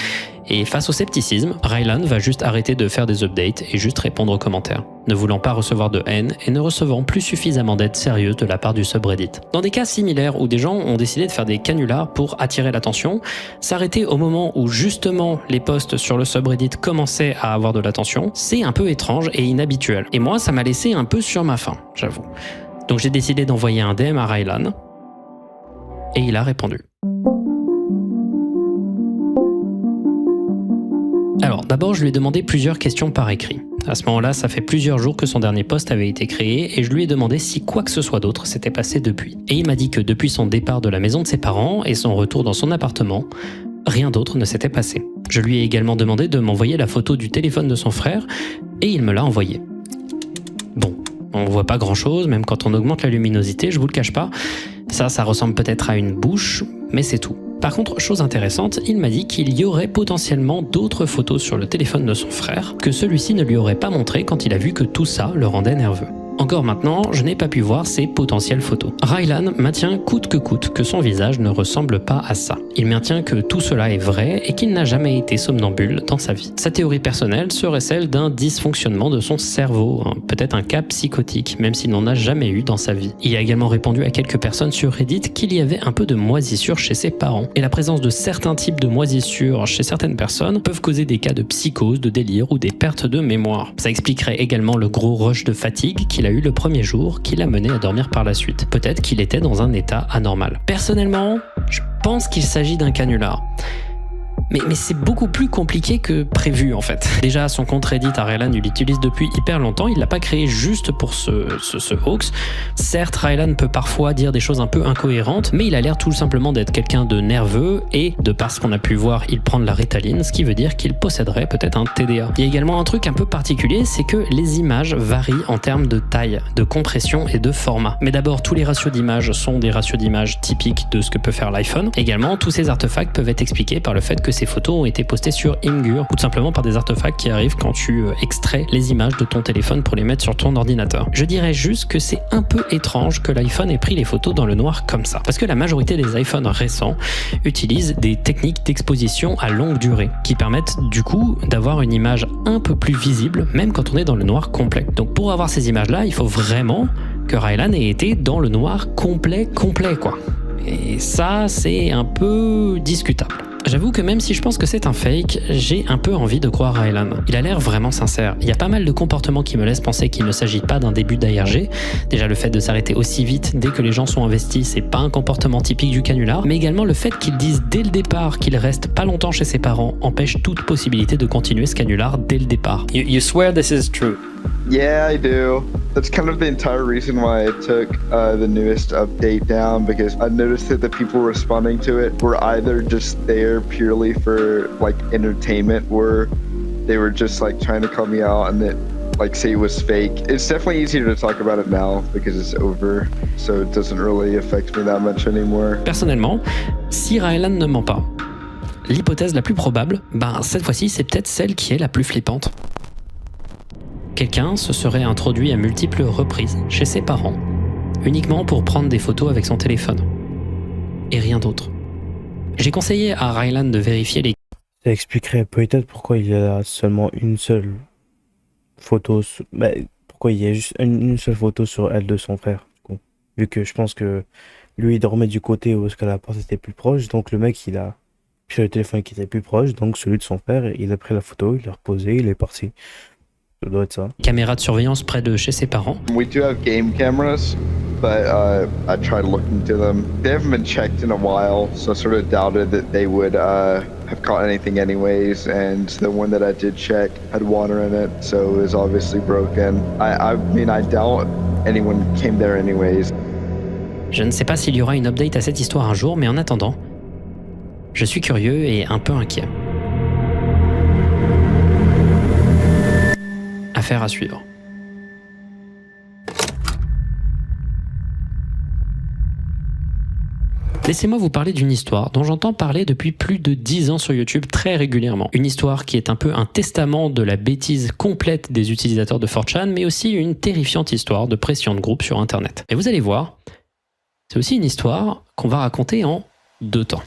Et face au scepticisme, Rylan va juste arrêter de faire des updates et juste répondre aux commentaires, ne voulant pas recevoir de haine et ne recevant plus suffisamment d'aide sérieuse de la part du subreddit. Dans des cas similaires où des gens ont décidé de faire des canulars pour attirer l'attention, s'arrêter au moment où justement les posts sur le subreddit commençaient à avoir de l'attention, c'est un peu étrange et inhabituel. Et moi, ça m'a laissé un peu sur ma faim, j'avoue. Donc j'ai décidé d'envoyer un DM à Rylan, et il a répondu. Alors, d'abord, je lui ai demandé plusieurs questions par écrit. À ce moment-là, ça fait plusieurs jours que son dernier post avait été créé et je lui ai demandé si quoi que ce soit d'autre s'était passé depuis. Et il m'a dit que depuis son départ de la maison de ses parents et son retour dans son appartement, rien d'autre ne s'était passé. Je lui ai également demandé de m'envoyer la photo du téléphone de son frère et il me l'a envoyé. Bon, on voit pas grand-chose, même quand on augmente la luminosité, je vous le cache pas. Ça ressemble peut-être à une bouche, mais c'est tout. Par contre, chose intéressante, il m'a dit qu'il y aurait potentiellement d'autres photos sur le téléphone de son frère que celui-ci ne lui aurait pas montré quand il a vu que tout ça le rendait nerveux. Encore maintenant, je n'ai pas pu voir ces potentielles photos. Rylan maintient coûte que son visage ne ressemble pas à ça. Il maintient que tout cela est vrai et qu'il n'a jamais été somnambule dans sa vie. Sa théorie personnelle serait celle d'un dysfonctionnement de son cerveau, peut-être un cas psychotique, même s'il n'en a jamais eu dans sa vie. Il a également répondu à quelques personnes sur Reddit qu'il y avait un peu de moisissure chez ses parents. Et la présence de certains types de moisissures chez certaines personnes peuvent causer des cas de psychose, de délire ou des pertes de mémoire. Ça expliquerait également le gros rush de fatigue qu'il a eu le premier jour qui l'a mené à dormir par la suite. Peut-être qu'il était dans un état anormal. Personnellement, je pense qu'il s'agit d'un canular. Mais c'est beaucoup plus compliqué que prévu en fait. Déjà, son compte Reddit à Rylan, il l'utilise depuis hyper longtemps, il l'a pas créé juste pour ce hoax. Certes, Rylan peut parfois dire des choses un peu incohérentes, mais il a l'air tout simplement d'être quelqu'un de nerveux et, de par ce qu'on a pu voir, il prend de la Ritaline, ce qui veut dire qu'il posséderait peut-être un TDA. Il y a également un truc un peu particulier, c'est que les images varient en termes de taille, de compression et de format. Mais d'abord, tous les ratios d'images sont des ratios d'images typiques de ce que peut faire l'iPhone. Également, tous ces artefacts peuvent être expliqués par le fait que ces photos ont été postées sur Imgur, ou tout simplement par des artefacts qui arrivent quand tu extrais les images de ton téléphone pour les mettre sur ton ordinateur. Je dirais juste que c'est un peu étrange que l'iPhone ait pris les photos dans le noir comme ça, parce que la majorité des iPhones récents utilisent des techniques d'exposition à longue durée, qui permettent du coup d'avoir une image un peu plus visible, même quand on est dans le noir complet. Donc pour avoir ces images-là, il faut vraiment que Rylan ait été dans le noir complet quoi. Et ça, c'est un peu discutable. J'avoue que même si je pense que c'est un fake, j'ai un peu envie de croire Rylan. Il a l'air vraiment sincère. Il y a pas mal de comportements qui me laissent penser qu'il ne s'agit pas d'un début d'ARG. Déjà le fait de s'arrêter aussi vite dès que les gens sont investis, c'est pas un comportement typique du canular, mais également le fait qu'il dise dès le départ qu'il reste pas longtemps chez ses parents empêche toute possibilité de continuer ce canular dès le départ. You swear this is true? Yeah, I do. That's kind of the entire reason why I took the newest update down, because I noticed that the people responding to it were either just there purely for like entertainment, or they were just like trying to call me out and that like say it was fake. It's definitely easier to talk about it now because it's over, so it doesn't really affect me that much anymore. Personnellement, si Rylan ne ment pas, l'hypothèse la plus probable, cette fois-ci c'est peut-être celle qui est la plus flippante. Quelqu'un se serait introduit à multiples reprises chez ses parents, uniquement pour prendre des photos avec son téléphone. Et rien d'autre. J'ai conseillé à Rylan de vérifier les... Ça expliquerait peut-être pourquoi il y a seulement une seule photo. Pourquoi il y a juste une seule photo sur elle de son frère. Vu que je pense que lui il dormait du côté où la porte était plus proche, donc le mec il a pris le téléphone qui était plus proche, donc celui de son frère, il a pris la photo, il l'a reposé, il est parti. Ça doit être ça. Caméras de surveillance près de chez ses parents. We do have game cameras, but I tried looking into them. They haven't been checked in a while, so I sort of doubted that they would have caught anything anyways, and the one that I did check had water in it, so it was obviously broken. I mean, I doubt anyone came there anyways. Je ne sais pas s'il y aura une update à cette histoire un jour, mais en attendant, je suis curieux et un peu inquiet. Affaire à suivre. Laissez-moi vous parler d'une histoire dont j'entends parler depuis plus de 10 ans sur YouTube très régulièrement. Une histoire qui est un peu un testament de la bêtise complète des utilisateurs de 4chan, mais aussi une terrifiante histoire de pression de groupe sur Internet. Et vous allez voir, c'est aussi une histoire qu'on va raconter en 2 temps.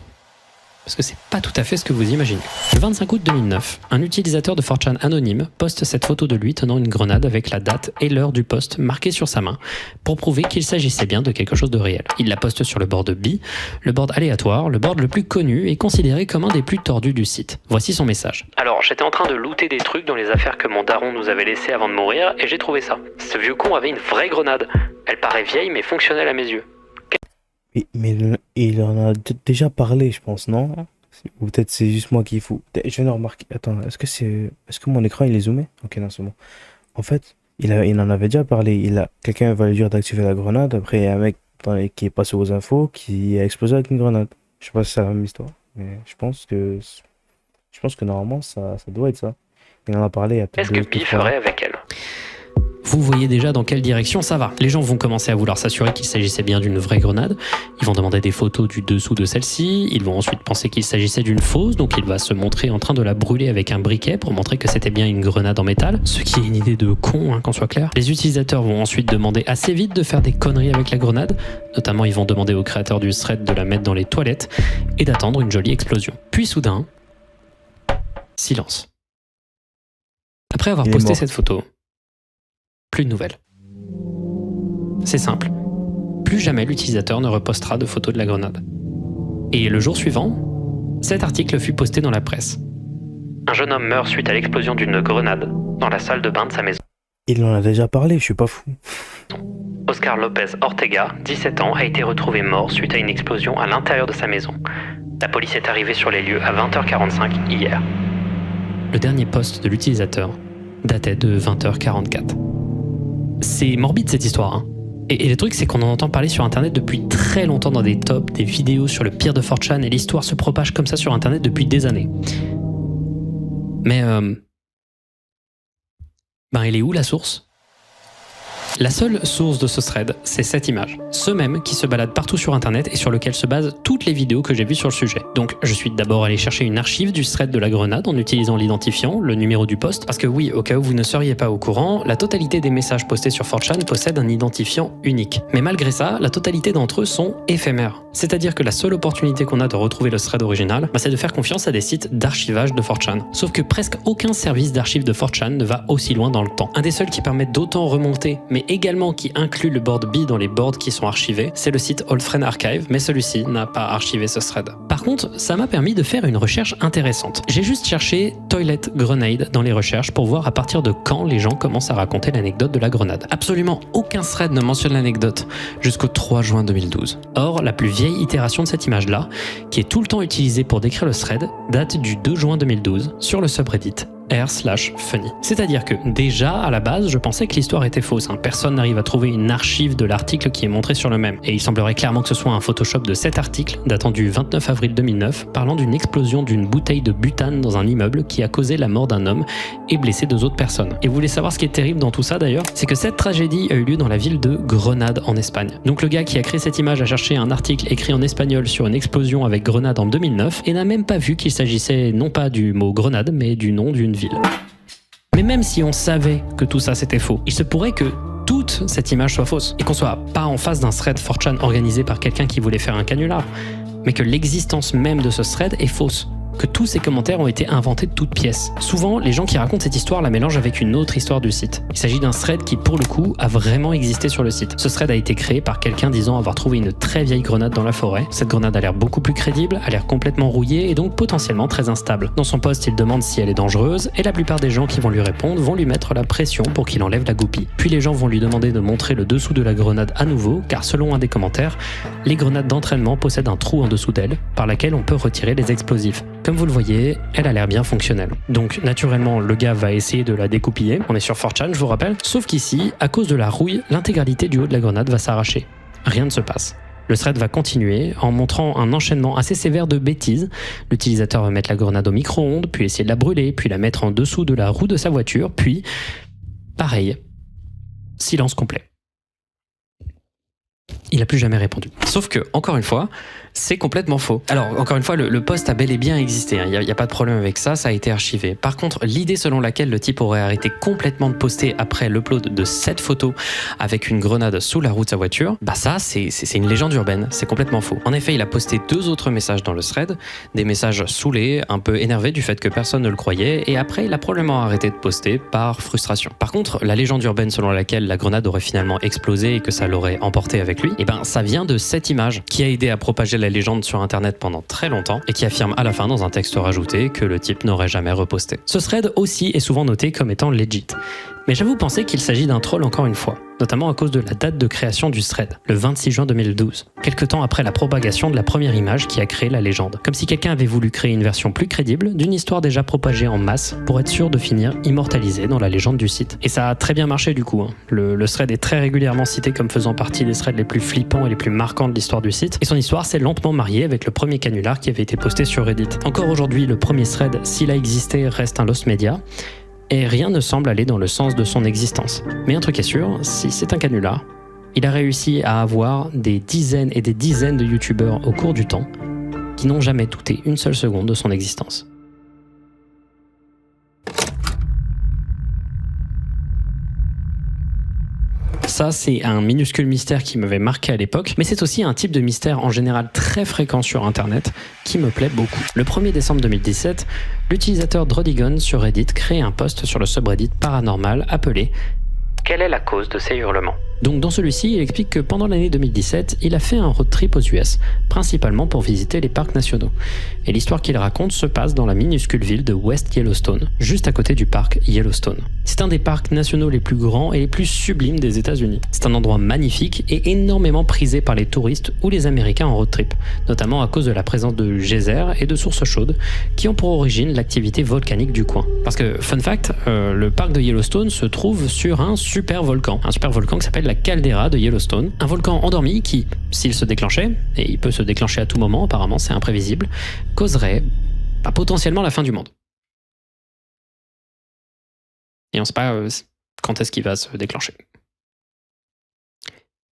Parce que c'est pas tout à fait ce que vous imaginez. Le 25 août 2009, un utilisateur de 4chan anonyme poste cette photo de lui tenant une grenade avec la date et l'heure du poste marquée sur sa main pour prouver qu'il s'agissait bien de quelque chose de réel. Il la poste sur le board B, le board aléatoire, le board le plus connu et considéré comme un des plus tordus du site. Voici son message. Alors, j'étais en train de looter des trucs dans les affaires que mon daron nous avait laissées avant de mourir et j'ai trouvé ça. Ce vieux con avait une vraie grenade. Elle paraît vieille mais fonctionnelle à mes yeux. Mais il en a déjà parlé, je pense, non? Ou peut-être c'est juste moi qui est fou. Je viens de remarquer. Attends, est-ce que mon écran il est zoomé? Ok, non, c'est bon. En fait, il en avait déjà parlé. Quelqu'un va lui dire d'activer la grenade. Après, il y a un mec qui est passé aux infos qui a explosé avec une grenade. Je sais pas si c'est la même histoire, mais je pense que normalement ça doit être ça. Il en a parlé il y a peut-être Qu'est-ce que Pi ferait avec elle? Vous voyez déjà dans quelle direction ça va. Les gens vont commencer à vouloir s'assurer qu'il s'agissait bien d'une vraie grenade. Ils vont demander des photos du dessous de celle-ci. Ils vont ensuite penser qu'il s'agissait d'une fausse, donc il va se montrer en train de la brûler avec un briquet pour montrer que c'était bien une grenade en métal. Ce qui est une idée de con, qu'on soit clair. Les utilisateurs vont ensuite demander assez vite de faire des conneries avec la grenade. Notamment, ils vont demander au créateur du thread de la mettre dans les toilettes et d'attendre une jolie explosion. Puis soudain, silence. Après avoir posté cette photo, plus de nouvelles. C'est simple. Plus jamais l'utilisateur ne repostera de photos de la grenade. Et le jour suivant, cet article fut posté dans la presse. Un jeune homme meurt suite à l'explosion d'une grenade dans la salle de bain de sa maison. Il en a déjà parlé, je suis pas fou. Oscar Lopez Ortega, 17 ans, a été retrouvé mort suite à une explosion à l'intérieur de sa maison. La police est arrivée sur les lieux à 20h45 hier. Le dernier post de l'utilisateur datait de 20h44. C'est morbide cette histoire, Et le truc, c'est qu'on en entend parler sur Internet depuis très longtemps dans des tops, des vidéos sur le pire de 4chan, et l'histoire se propage comme ça sur Internet depuis des années. Mais, elle est où la source? La seule source de ce thread, c'est cette image. Ce même qui se balade partout sur internet et sur lequel se basent toutes les vidéos que j'ai vues sur le sujet. Donc je suis d'abord allé chercher une archive du thread de la grenade en utilisant l'identifiant, le numéro du post, parce que oui, au cas où vous ne seriez pas au courant, la totalité des messages postés sur 4chan possède un identifiant unique. Mais malgré ça, la totalité d'entre eux sont éphémères. C'est-à-dire que la seule opportunité qu'on a de retrouver le thread original, c'est de faire confiance à des sites d'archivage de 4chan. Sauf que presque aucun service d'archive de 4chan ne va aussi loin dans le temps. Un des seuls qui permet d'autant remonter, mais également qui inclut le board B dans les boards qui sont archivés, c'est le site Old Friend Archive, mais celui-ci n'a pas archivé ce thread. Par contre, ça m'a permis de faire une recherche intéressante. J'ai juste cherché Toilet Grenade dans les recherches pour voir à partir de quand les gens commencent à raconter l'anecdote de la grenade. Absolument aucun thread ne mentionne l'anecdote jusqu'au 3 juin 2012. Or, la plus vieille itération de cette image-là, qui est tout le temps utilisée pour décrire le thread, date du 2 juin 2012 sur le subreddit r/funny. C'est-à-dire que déjà à la base je pensais que l'histoire était fausse, personne n'arrive à trouver une archive de l'article qui est montré sur le même, et il semblerait clairement que ce soit un Photoshop de cet article datant du 29 avril 2009 parlant d'une explosion d'une bouteille de butane dans un immeuble qui a causé la mort d'un homme et blessé 2 autres personnes. Et vous voulez savoir ce qui est terrible dans tout ça d'ailleurs? C'est que cette tragédie a eu lieu dans la ville de Grenade en Espagne. Donc le gars qui a créé cette image a cherché un article écrit en espagnol sur une explosion avec Grenade en 2009 et n'a même pas vu qu'il s'agissait non pas du mot Grenade mais du nom d'une ville. Mais même si on savait que tout ça c'était faux, il se pourrait que toute cette image soit fausse et qu'on soit pas en face d'un thread 4chan organisé par quelqu'un qui voulait faire un canular, mais que l'existence même de ce thread est fausse, que tous ces commentaires ont été inventés de toutes pièces. Souvent, les gens qui racontent cette histoire la mélangent avec une autre histoire du site. Il s'agit d'un thread qui, pour le coup, a vraiment existé sur le site. Ce thread a été créé par quelqu'un disant avoir trouvé une très vieille grenade dans la forêt. Cette grenade a l'air beaucoup plus crédible, a l'air complètement rouillée et donc potentiellement très instable. Dans son post, il demande si elle est dangereuse et la plupart des gens qui vont lui répondre vont lui mettre la pression pour qu'il enlève la goupille. Puis les gens vont lui demander de montrer le dessous de la grenade à nouveau, car selon un des commentaires, les grenades d'entraînement possèdent un trou en dessous d'elle, par laquelle on peut retirer les explosifs. Comme vous le voyez, elle a l'air bien fonctionnelle. Donc naturellement, le gars va essayer de la découpiller. On est sur 4chan, je vous rappelle. Sauf qu'ici, à cause de la rouille, l'intégralité du haut de la grenade va s'arracher. Rien ne se passe. Le thread va continuer en montrant un enchaînement assez sévère de bêtises. L'utilisateur va mettre la grenade au micro-ondes, puis essayer de la brûler, puis la mettre en dessous de la roue de sa voiture, puis... pareil. Silence complet. Il n'a plus jamais répondu. Sauf que, encore une fois, c'est complètement faux. Alors, encore une fois, le post a bel et bien existé, il n'y a pas de problème avec ça, ça a été archivé. Par contre, l'idée selon laquelle le type aurait arrêté complètement de poster après l'upload de cette photo avec une grenade sous la roue de sa voiture, ça, c'est une légende urbaine, c'est complètement faux. En effet, il a posté 2 autres messages dans le thread, des messages saoulés, un peu énervés du fait que personne ne le croyait, et après, il a probablement arrêté de poster par frustration. Par contre, la légende urbaine selon laquelle la grenade aurait finalement explosé et que ça l'aurait emporté avec lui, ça vient de cette image qui a aidé à propager la légende sur internet pendant très longtemps et qui affirme à la fin dans un texte rajouté que le type n'aurait jamais reposté. Ce thread aussi est souvent noté comme étant legit. Mais j'avoue penser qu'il s'agit d'un troll encore une fois, notamment à cause de la date de création du thread, le 26 juin 2012, quelque temps après la propagation de la première image qui a créé la légende. Comme si quelqu'un avait voulu créer une version plus crédible d'une histoire déjà propagée en masse pour être sûr de finir immortalisée dans la légende du site. Et ça a très bien marché du coup. Le thread est très régulièrement cité comme faisant partie des threads les plus flippants et les plus marquants de l'histoire du site, et son histoire s'est lentement mariée avec le premier canular qui avait été posté sur Reddit. Encore aujourd'hui, le premier thread, s'il a existé, reste un lost media, et rien ne semble aller dans le sens de son existence. Mais un truc est sûr, si c'est un canular, il a réussi à avoir des dizaines et des dizaines de youtubeurs au cours du temps qui n'ont jamais douté une seule seconde de son existence. Ça, c'est un minuscule mystère qui m'avait marqué à l'époque, mais c'est aussi un type de mystère en général très fréquent sur internet qui me plaît beaucoup. Le 1er décembre 2017, l'utilisateur Drodigon sur Reddit crée un post sur le subreddit paranormal appelé « Quelle est la cause de ces hurlements ?» Donc dans celui-ci, il explique que pendant l'année 2017, il a fait un road trip aux US, principalement pour visiter les parcs nationaux. Et l'histoire qu'il raconte se passe dans la minuscule ville de West Yellowstone, juste à côté du parc Yellowstone. C'est un des parcs nationaux les plus grands et les plus sublimes des États-Unis. C'est un endroit magnifique et énormément prisé par les touristes ou les Américains en road trip, notamment à cause de la présence de geysers et de sources chaudes qui ont pour origine l'activité volcanique du coin. Parce que, fun fact, le parc de Yellowstone se trouve sur un super volcan qui s'appelle la caldeira de Yellowstone, un volcan endormi qui, s'il se déclenchait, et il peut se déclencher à tout moment, apparemment c'est imprévisible, causerait potentiellement la fin du monde. Et on ne sait pas quand est-ce qu'il va se déclencher.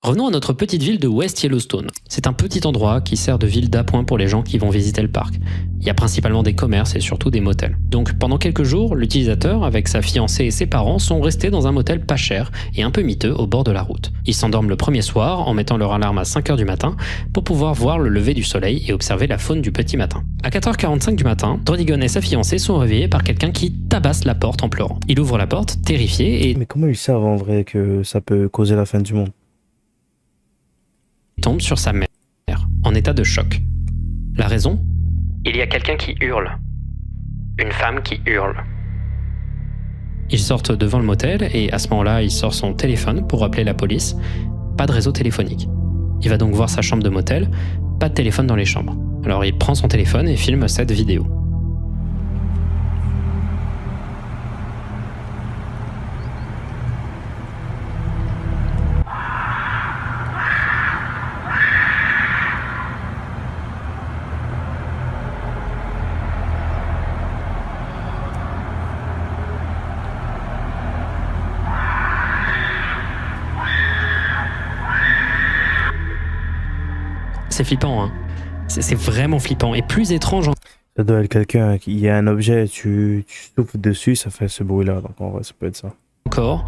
Revenons à notre petite ville de West Yellowstone. C'est un petit endroit qui sert de ville d'appoint pour les gens qui vont visiter le parc. Il y a principalement des commerces et surtout des motels. Donc pendant quelques jours, l'utilisateur, avec sa fiancée et ses parents, sont restés dans un motel pas cher et un peu miteux au bord de la route. Ils s'endorment le premier soir en mettant leur alarme à 5h du matin pour pouvoir voir le lever du soleil et observer la faune du petit matin. À 4h45 du matin, Drodigon et sa fiancée sont réveillés par quelqu'un qui tabasse la porte en pleurant. Il ouvre la porte, terrifié, et Mais comment ils savent en vrai que ça peut causer la fin du monde? tombe sur sa mère, en état de choc. La raison ? Il y a quelqu'un qui hurle. Une femme qui hurle. Ils sortent devant le motel et à ce moment-là, il sort son téléphone pour appeler la police. Pas de réseau téléphonique. Il va donc voir sa chambre de motel, pas de téléphone dans les chambres. Alors il prend son téléphone et filme cette vidéo. C'est flippant, hein. C'est vraiment flippant et plus étrange. Ça doit être quelqu'un qui y a un objet, tu souffles dessus, ça fait ce bruit-là. Donc en vrai, ça peut être ça. Encore,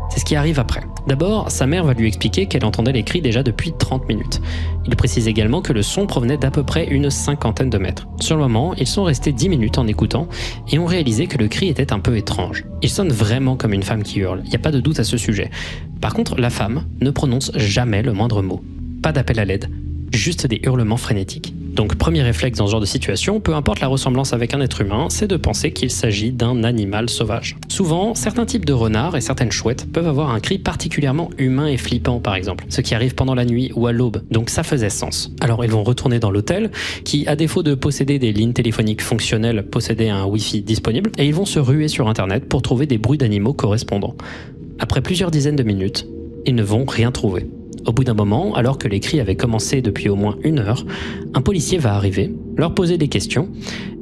c'est ce qui arrive après. D'abord, sa mère va lui expliquer qu'elle entendait les cris déjà depuis 30 minutes. Il précise également que le son provenait d'à peu près une 50aine de mètres. Sur le moment, ils sont restés 10 minutes en écoutant et ont réalisé que le cri était un peu étrange. Il sonne vraiment comme une femme qui hurle, il n'y a pas de doute à ce sujet. Par contre, la femme ne prononce jamais le moindre mot. Pas d'appel à l'aide, juste des hurlements frénétiques. Donc premier réflexe dans ce genre de situation, peu importe la ressemblance avec un être humain, c'est de penser qu'il s'agit d'un animal sauvage. Souvent, certains types de renards et certaines chouettes peuvent avoir un cri particulièrement humain et flippant par exemple, ce qui arrive pendant la nuit ou à l'aube, donc ça faisait sens. Alors ils vont retourner dans l'hôtel, qui à défaut de posséder des lignes téléphoniques fonctionnelles, possédait un Wi-Fi disponible, et ils vont se ruer sur internet pour trouver des bruits d'animaux correspondants. Après plusieurs dizaines de minutes, ils ne vont rien trouver. Au bout d'un moment, alors que les cris avaient commencé depuis au moins 1 heure, un policier va arriver, leur poser des questions,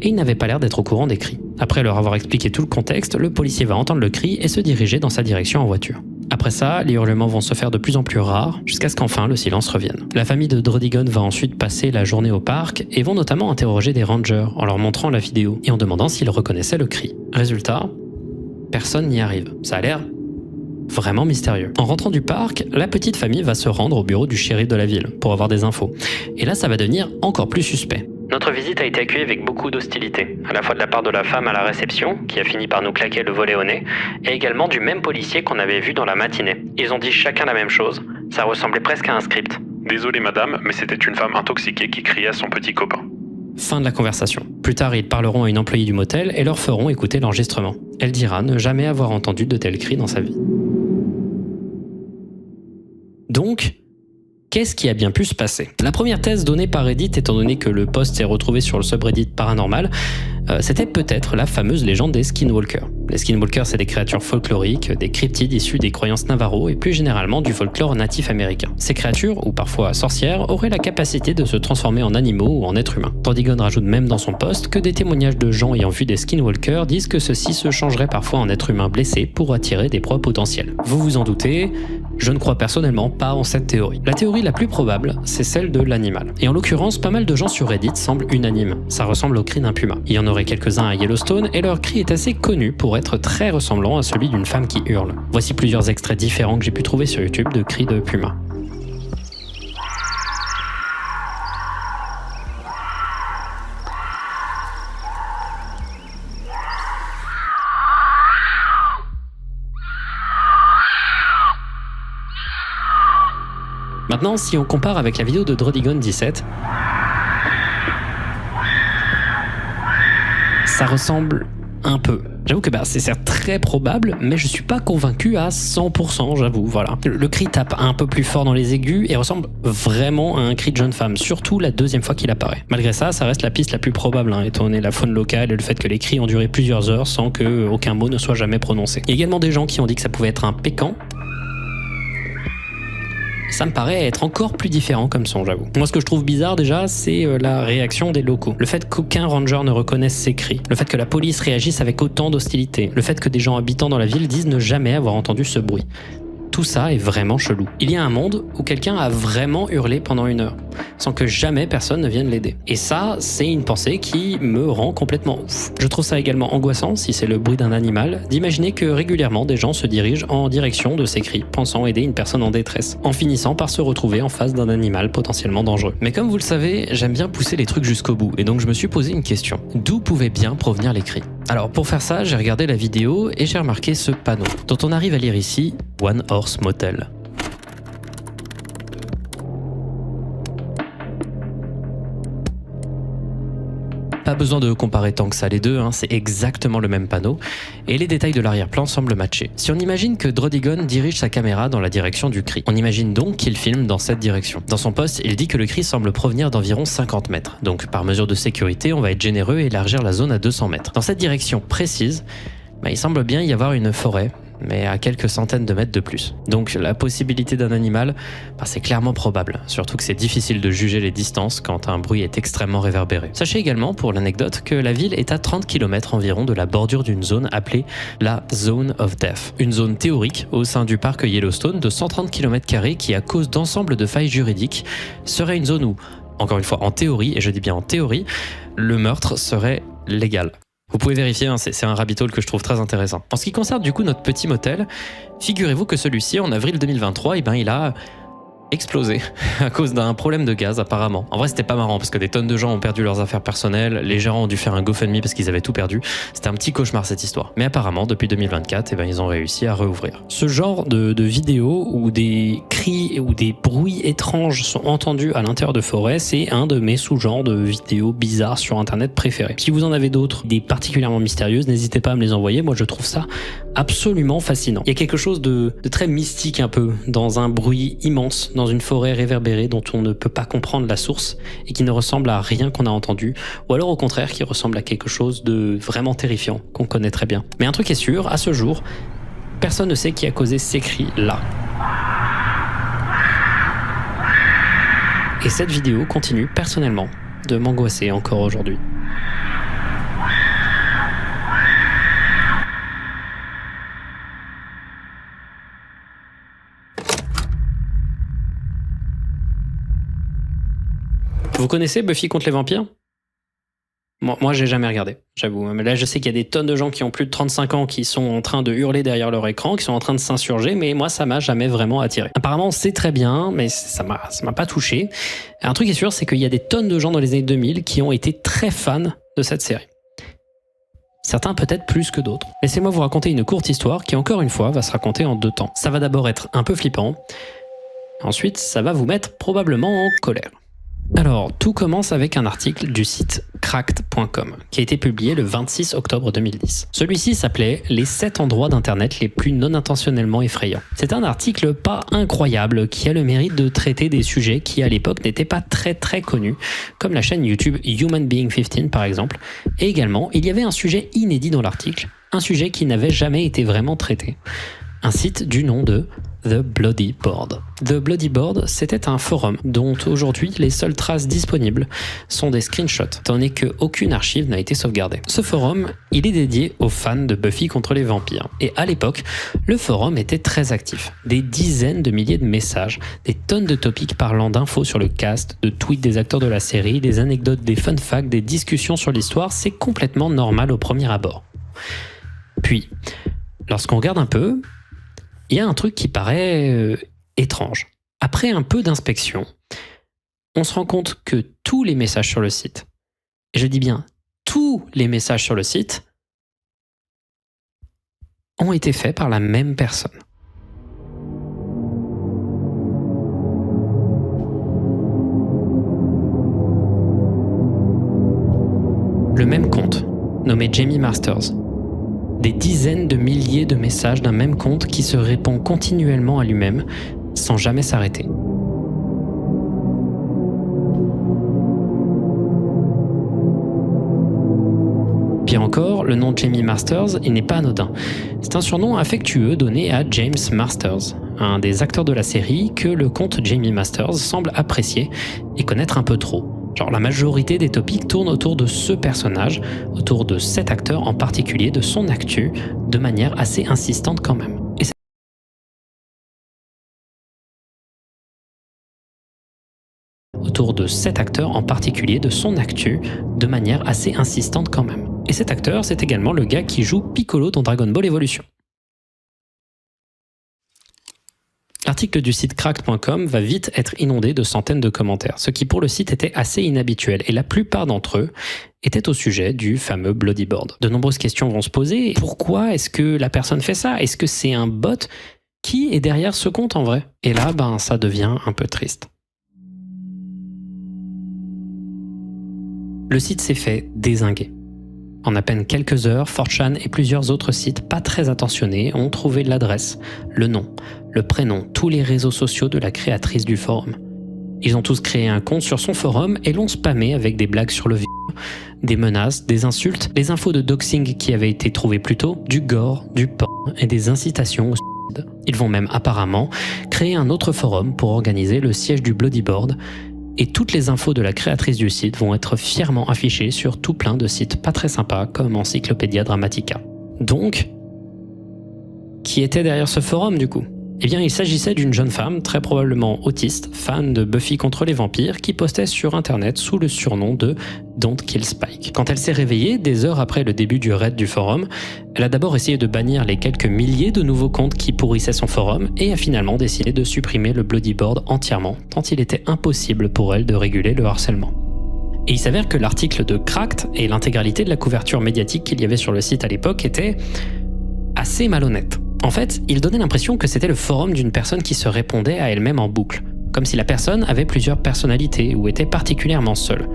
et il n'avait pas l'air d'être au courant des cris. Après leur avoir expliqué tout le contexte, le policier va entendre le cri et se diriger dans sa direction en voiture. Après ça, les hurlements vont se faire de plus en plus rares, jusqu'à ce qu'enfin le silence revienne. La famille de Drodigon va ensuite passer la journée au parc, et vont notamment interroger des rangers en leur montrant la vidéo, et en demandant s'ils reconnaissaient le cri. Résultat, personne n'y arrive. Ça a l'air vraiment mystérieux. En rentrant du parc, la petite famille va se rendre au bureau du shérif de la ville pour avoir des infos. Et là, ça va devenir encore plus suspect. Notre visite a été accueillie avec beaucoup d'hostilité, à la fois de la part de la femme à la réception, qui a fini par nous claquer le volet au nez, et également du même policier qu'on avait vu dans la matinée. Ils ont dit chacun la même chose, ça ressemblait presque à un script. Désolé madame, mais c'était une femme intoxiquée qui criait à son petit copain. Fin de la conversation. Plus tard, ils parleront à une employée du motel et leur feront écouter l'enregistrement. Elle dira ne jamais avoir entendu de tels cris dans sa vie. Donc, qu'est-ce qui a bien pu se passer ? La première thèse donnée par Reddit, étant donné que le post s'est retrouvé sur le subreddit paranormal, c'était peut-être la fameuse légende des skinwalkers. Les skinwalkers, c'est des créatures folkloriques, des cryptides issus des croyances navarro et plus généralement du folklore natif américain. Ces créatures, ou parfois sorcières, auraient la capacité de se transformer en animaux ou en êtres humains. Drodigon rajoute même dans son post que des témoignages de gens ayant vu des skinwalkers disent que ceux-ci se changeraient parfois en êtres humains blessés pour attirer des proies potentielles. Vous vous en doutez, je ne crois personnellement pas en cette théorie. La théorie la plus probable, c'est celle de l'animal. Et en l'occurrence, pas mal de gens sur Reddit semblent unanimes. Ça ressemble au cri d'un puma. Il y en aurait quelques-uns à Yellowstone et leur cri est assez connu pour être très ressemblant à celui d'une femme qui hurle. Voici plusieurs extraits différents que j'ai pu trouver sur YouTube de cris de puma. Maintenant, si on compare avec la vidéo de Drodigon 17, ça ressemble un peu. J'avoue que c'est certes très probable, mais je suis pas convaincu à 100%, j'avoue, voilà. Le cri tape un peu plus fort dans les aigus et ressemble vraiment à un cri de jeune femme, surtout la deuxième fois qu'il apparaît. Malgré ça, ça reste la piste la plus probable, étant donné la faune locale et le fait que les cris ont duré plusieurs heures sans que aucun mot ne soit jamais prononcé. Il y a également des gens qui ont dit que ça pouvait être un pécan. Ça me paraît être encore plus différent comme son, j'avoue. Moi, ce que je trouve bizarre déjà, c'est la réaction des locaux. Le fait qu'aucun ranger ne reconnaisse ces cris. Le fait que la police réagisse avec autant d'hostilité. Le fait que des gens habitant dans la ville disent ne jamais avoir entendu ce bruit. tout ça est vraiment chelou. Il y a un monde où quelqu'un a vraiment hurlé pendant 1 heure, sans que jamais personne ne vienne l'aider. Et ça, c'est une pensée qui me rend complètement ouf. Je trouve ça également angoissant, si c'est le bruit d'un animal, d'imaginer que régulièrement des gens se dirigent en direction de ces cris, pensant aider une personne en détresse, en finissant par se retrouver en face d'un animal potentiellement dangereux. Mais comme vous le savez, j'aime bien pousser les trucs jusqu'au bout, et donc je me suis posé une question. D'où pouvaient bien provenir les cris? Alors pour faire ça, j'ai regardé la vidéo et j'ai remarqué ce panneau, dont on arrive à lire ici « One Horse Motel ». Pas besoin de comparer tant que ça les deux, c'est exactement le même panneau, et les détails de l'arrière-plan semblent matcher. Si on imagine que Drodigon dirige sa caméra dans la direction du cri, on imagine donc qu'il filme dans cette direction. Dans son post, il dit que le cri semble provenir d'environ 50 mètres, donc par mesure de sécurité, on va être généreux et élargir la zone à 200 mètres. Dans cette direction précise, il semble bien y avoir une forêt, mais à quelques centaines de mètres de plus. Donc la possibilité d'un animal, c'est clairement probable, surtout que c'est difficile de juger les distances quand un bruit est extrêmement réverbéré. Sachez également, pour l'anecdote, que la ville est à 30 km environ de la bordure d'une zone appelée la Zone of Death, une zone théorique au sein du parc Yellowstone de 130 km² qui, à cause d'ensemble de failles juridiques, serait une zone où, encore une fois en théorie, et je dis bien en théorie, le meurtre serait légal. Vous pouvez vérifier, c'est un rabbit hole que je trouve très intéressant. En ce qui concerne du coup notre petit motel, figurez-vous que celui-ci, en avril 2023, il a explosé à cause d'un problème de gaz apparemment. En vrai, c'était pas marrant parce que des tonnes de gens ont perdu leurs affaires personnelles, les gérants ont dû faire un GoFundMe parce qu'ils avaient tout perdu. C'était un petit cauchemar cette histoire. Mais apparemment, depuis 2024, ils ont réussi à réouvrir. Ce genre de vidéos où des cris ou des bruits étranges sont entendus à l'intérieur de forêts, c'est un de mes sous-genres de vidéos bizarres sur internet préférés. Si vous en avez d'autres, des particulièrement mystérieuses, n'hésitez pas à me les envoyer. Moi, je trouve ça absolument fascinant. Il y a quelque chose de très mystique un peu dans un bruit immense, dans une forêt réverbérée dont on ne peut pas comprendre la source et qui ne ressemble à rien qu'on a entendu, ou alors au contraire qui ressemble à quelque chose de vraiment terrifiant qu'on connaît très bien. Mais un truc est sûr, à ce jour, personne ne sait qui a causé ces cris-là. Et cette vidéo continue personnellement de m'angoisser encore aujourd'hui. Vous connaissez Buffy contre les vampires? Moi, j'ai jamais regardé, j'avoue. Mais là, je sais qu'il y a des tonnes de gens qui ont plus de 35 ans qui sont en train de hurler derrière leur écran, qui sont en train de s'insurger, mais moi, ça m'a jamais vraiment attiré. Apparemment, c'est très bien, mais ça m'a pas touché. Un truc est sûr, c'est qu'il y a des tonnes de gens dans les années 2000 qui ont été très fans de cette série. Certains peut-être plus que d'autres. Laissez-moi vous raconter une courte histoire qui, encore une fois, va se raconter en 2 temps. Ça va d'abord être un peu flippant, ensuite, ça va vous mettre probablement en colère. Alors, tout commence avec un article du site cracked.com qui a été publié le 26 octobre 2010. Celui-ci s'appelait « Les 7 endroits d'internet les plus non intentionnellement effrayants ». C'est un article pas incroyable qui a le mérite de traiter des sujets qui à l'époque n'étaient pas très connus, comme la chaîne YouTube Human Being 15 par exemple, et également il y avait un sujet inédit dans l'article, un sujet qui n'avait jamais été vraiment traité. Un site du nom de The Bloody Board. The Bloody Board, c'était un forum dont aujourd'hui les seules traces disponibles sont des screenshots, tandis qu'aucune archive n'a été sauvegardée. Ce forum, il est dédié aux fans de Buffy contre les vampires. Et à l'époque, le forum était très actif. Des dizaines de milliers de messages, des tonnes de topics parlant d'infos sur le cast, de tweets des acteurs de la série, des anecdotes, des fun facts, des discussions sur l'histoire, c'est complètement normal au premier abord. Puis, lorsqu'on regarde un peu, il y a un truc qui paraît étrange. Après un peu d'inspection, on se rend compte que tous les messages sur le site, et je dis bien tous les messages sur le site, ont été faits par la même personne. Le même compte, nommé Jamie Masters. Des dizaines de milliers de messages d'un même compte qui se répond continuellement à lui-même, sans jamais s'arrêter. Pire encore, le nom de Jamie Masters, il n'est pas anodin. C'est un surnom affectueux donné à James Masters, un des acteurs de la série que le compte Jamie Masters semble apprécier et connaître un peu trop. Genre la majorité des topics tournent autour de ce personnage, autour de cet acteur en particulier, de son actu, de manière assez insistante quand même. autour de cet acteur en particulier, de son actu, de manière assez insistante quand même. Et cet acteur, c'est également le gars qui joue Piccolo dans Dragon Ball Evolution. L'article du site cracked.com va vite être inondé de centaines de commentaires, ce qui pour le site était assez inhabituel, et la plupart d'entre eux étaient au sujet du fameux Bloody Board. De nombreuses questions vont se poser. Pourquoi est-ce que la personne fait ça? Est-ce que c'est un bot? Qui est derrière ce compte en vrai? Et là, ça devient un peu triste. Le site s'est fait dézinguer. En à peine quelques heures, 4chan et plusieurs autres sites pas très attentionnés ont trouvé l'adresse, le nom, le prénom, tous les réseaux sociaux de la créatrice du forum. Ils ont tous créé un compte sur son forum et l'ont spammé avec des blagues sur le viol, des menaces, des insultes, des infos de doxing qui avaient été trouvées plus tôt, du gore, du porn et des incitations au suicide. Ils vont même apparemment créer un autre forum pour organiser le siège du Bloody Board, et toutes les infos de la créatrice du site vont être fièrement affichées sur tout plein de sites pas très sympas comme Encyclopédia Dramatica. Donc, qui était derrière ce forum du coup? Eh bien, il s'agissait d'une jeune femme, très probablement autiste, fan de Buffy contre les vampires, qui postait sur internet sous le surnom de Don't Kill Spike. Quand elle s'est réveillée, des heures après le début du raid du forum, elle a d'abord essayé de bannir les quelques milliers de nouveaux comptes qui pourrissaient son forum et a finalement décidé de supprimer le Bloody Board entièrement, tant il était impossible pour elle de réguler le harcèlement. Et il s'avère que l'article de Cracked et l'intégralité de la couverture médiatique qu'il y avait sur le site à l'époque étaient assez malhonnêtes. En fait, il donnait l'impression que c'était le forum d'une personne qui se répondait à elle-même en boucle, comme si la personne avait plusieurs personnalités ou était particulièrement seule,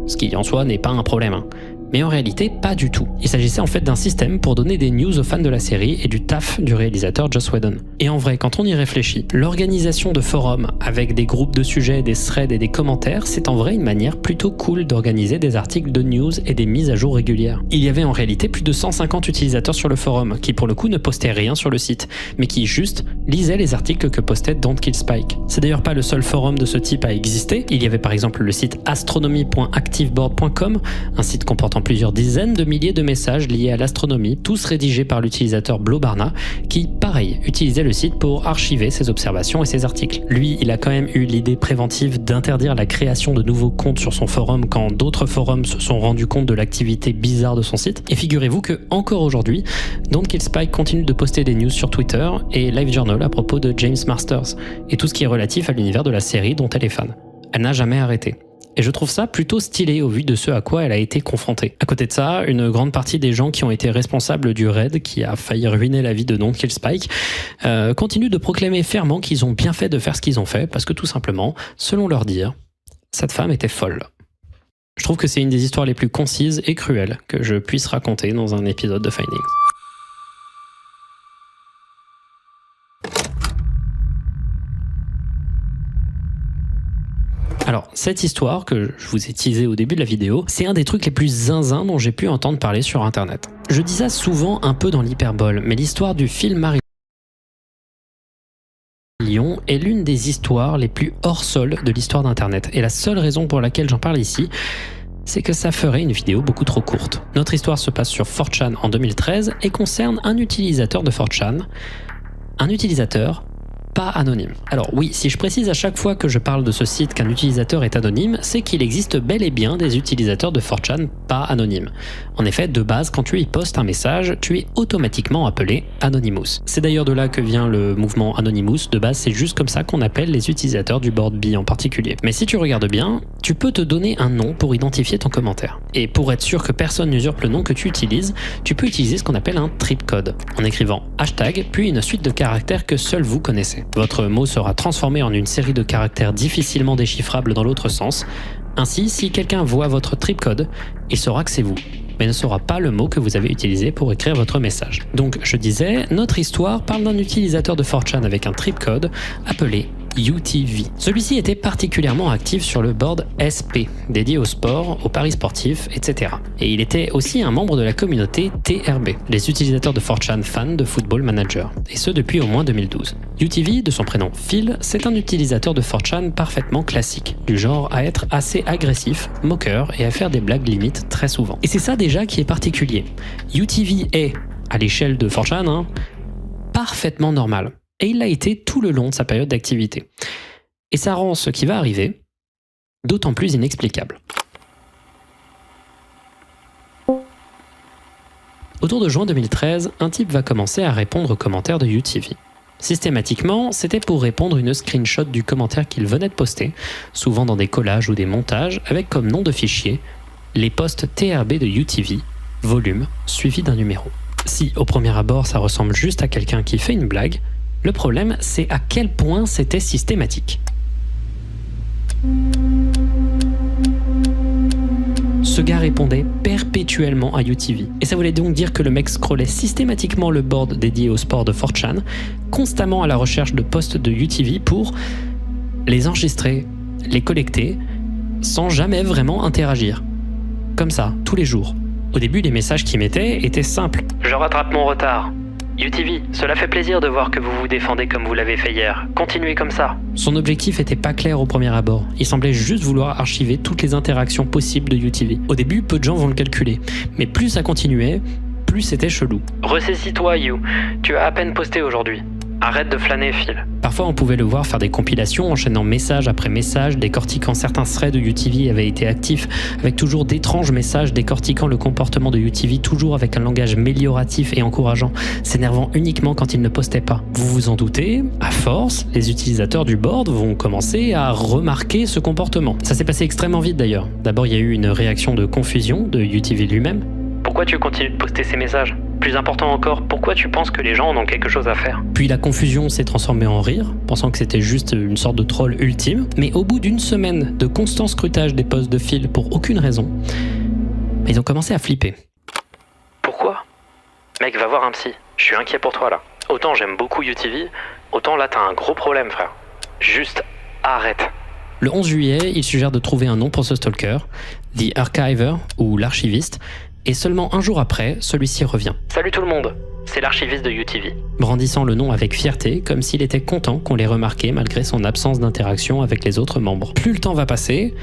ce qui en soi n'est pas un problème. Mais en réalité, pas du tout. Il s'agissait en fait d'un système pour donner des news aux fans de la série et du taf du réalisateur Joss Whedon. Et en vrai, quand on y réfléchit, l'organisation de forums avec des groupes de sujets, des threads et des commentaires, c'est en vrai une manière plutôt cool d'organiser des articles de news et des mises à jour régulières. Il y avait en réalité plus de 150 utilisateurs sur le forum, qui pour le coup ne postaient rien sur le site, mais qui juste lisaient les articles que postait Don't Kill Spike. C'est d'ailleurs pas le seul forum de ce type à exister. Il y avait par exemple le site astronomy.activeboard.com, un site comportant plusieurs dizaines de milliers de messages liés à l'astronomie, tous rédigés par l'utilisateur Blobarna, qui, pareil, utilisait le site pour archiver ses observations et ses articles. Lui, il a quand même eu l'idée préventive d'interdire la création de nouveaux comptes sur son forum quand d'autres forums se sont rendus compte de l'activité bizarre de son site. Et figurez-vous que, encore aujourd'hui, Don't Kill Spike continue de poster des news sur Twitter et LiveJournal à propos de James Masters, et tout ce qui est relatif à l'univers de la série dont elle est fan. Elle n'a jamais arrêté. Et je trouve ça plutôt stylé au vu de ce à quoi elle a été confrontée. À côté de ça, une grande partie des gens qui ont été responsables du raid, qui a failli ruiner la vie de Don't Kill Spike, continuent de proclamer fermement qu'ils ont bien fait de faire ce qu'ils ont fait, parce que tout simplement, selon leur dire, cette femme était folle. Je trouve que c'est une des histoires les plus concises et cruelles que je puisse raconter dans un épisode de Findings. Alors, cette histoire que je vous ai teasée au début de la vidéo, c'est un des trucs les plus zinzins dont j'ai pu entendre parler sur internet. Je dis ça souvent un peu dans l'hyperbole, mais l'histoire du film Marilyn est l'une des histoires les plus hors sol de l'histoire d'internet. Et la seule raison pour laquelle j'en parle ici, c'est que ça ferait une vidéo beaucoup trop courte. Notre histoire se passe sur 4chan en 2013 et concerne un utilisateur de 4chan, un utilisateur pas anonyme. Alors oui, si je précise à chaque fois que je parle de ce site qu'un utilisateur est anonyme, c'est qu'il existe bel et bien des utilisateurs de 4chan pas anonymes. En effet, de base, quand tu y postes un message, tu es automatiquement appelé Anonymous. C'est d'ailleurs de là que vient le mouvement Anonymous. De base, c'est juste comme ça qu'on appelle les utilisateurs du board B en particulier. Mais si tu regardes bien, tu peux te donner un nom pour identifier ton commentaire. Et pour être sûr que personne n'usurpe le nom que tu utilises, tu peux utiliser ce qu'on appelle un tripcode, en écrivant hashtag, puis une suite de caractères que seul vous connaissez. Votre mot sera transformé en une série de caractères difficilement déchiffrables dans l'autre sens. Ainsi, si quelqu'un voit votre tripcode, il saura que c'est vous, mais ne saura pas le mot que vous avez utilisé pour écrire votre message. Donc, je disais, notre histoire parle d'un utilisateur de 4chan avec un tripcode appelé UTV. Celui-ci était particulièrement actif sur le board SP, dédié au sport, aux paris sportifs, etc. Et il était aussi un membre de la communauté TRB, les utilisateurs de 4chan fans de Football Manager, et ce depuis au moins 2012. UTV, de son prénom Phil, c'est un utilisateur de 4chan parfaitement classique, du genre à être assez agressif, moqueur et à faire des blagues limites très souvent. Et c'est ça déjà qui est particulier. UTV est, à l'échelle de 4chan, parfaitement normal. Et il l'a été tout le long de sa période d'activité. Et ça rend ce qui va arriver d'autant plus inexplicable. Autour de juin 2013, un type va commencer à répondre aux commentaires de UTV. Systématiquement, c'était pour répondre une screenshot du commentaire qu'il venait de poster, souvent dans des collages ou des montages, avec comme nom de fichier les posts TRB de UTV, volume, suivi d'un numéro. Si, au premier abord, ça ressemble juste à quelqu'un qui fait une blague, le problème, c'est à quel point c'était systématique. Ce gars répondait perpétuellement à UTV. Et ça voulait donc dire que le mec scrollait systématiquement le board dédié au sport de 4chan, constamment à la recherche de posts de UTV pour les enregistrer, les collecter, sans jamais vraiment interagir. Comme ça, tous les jours. Au début, les messages qu'il mettait étaient simples. Je rattrape mon retard. UTV, cela fait plaisir de voir que vous vous défendez comme vous l'avez fait hier. Continuez comme ça. Son objectif était pas clair au premier abord. Il semblait juste vouloir archiver toutes les interactions possibles de UTV. Au début, peu de gens vont le calculer. Mais plus ça continuait, plus c'était chelou. Ressaisis-toi, You. Tu as à peine posté aujourd'hui. Arrête de flâner, Phil. Parfois, on pouvait le voir faire des compilations, enchaînant message après message, décortiquant certains threads où UTV avait été actif, avec toujours d'étranges messages décortiquant le comportement de UTV, toujours avec un langage mélioratif et encourageant, s'énervant uniquement quand il ne postait pas. Vous vous en doutez, à force, les utilisateurs du board vont commencer à remarquer ce comportement. Ça s'est passé extrêmement vite d'ailleurs. D'abord, il y a eu une réaction de confusion de UTV lui-même. Pourquoi tu continues de poster ces messages? Plus important encore, pourquoi tu penses que les gens en ont quelque chose à faire? Puis la confusion s'est transformée en rire, pensant que c'était juste une sorte de troll ultime. Mais au bout d'une semaine de constant scrutage des posts de Phil pour aucune raison, ils ont commencé à flipper. Pourquoi? Mec, va voir un psy. Je suis inquiet pour toi là. Autant j'aime beaucoup UTV, autant là t'as un gros problème, frère. Juste arrête. Le 11 juillet, il suggère de trouver un nom pour ce stalker, The Archiver ou l'archiviste, et seulement un jour après, celui-ci revient. Salut tout le monde, c'est l'archiviste de UTV. Brandissant le nom avec fierté, comme s'il était content qu'on l'ait remarqué malgré son absence d'interaction avec les autres membres. Plus le temps va passer,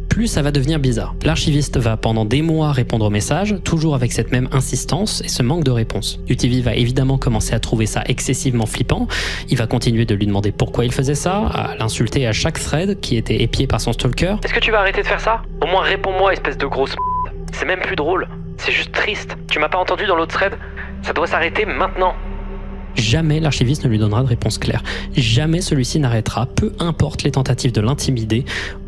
plus ça va devenir bizarre. L'archiviste va pendant des mois répondre aux messages, toujours avec cette même insistance et ce manque de réponse. UTV va évidemment commencer à trouver ça excessivement flippant, il va continuer de lui demander pourquoi il faisait ça, à l'insulter à chaque thread qui était épié par son stalker. Est-ce que tu vas arrêter de faire ça? Au moins réponds-moi, espèce de grosse m***. C'est même plus drôle, c'est juste triste. Tu m'as pas entendu dans l'autre thread? Ça doit s'arrêter maintenant. Jamais l'archiviste ne lui donnera de réponse claire. Jamais celui-ci n'arrêtera, peu importe les tentatives de l'intimider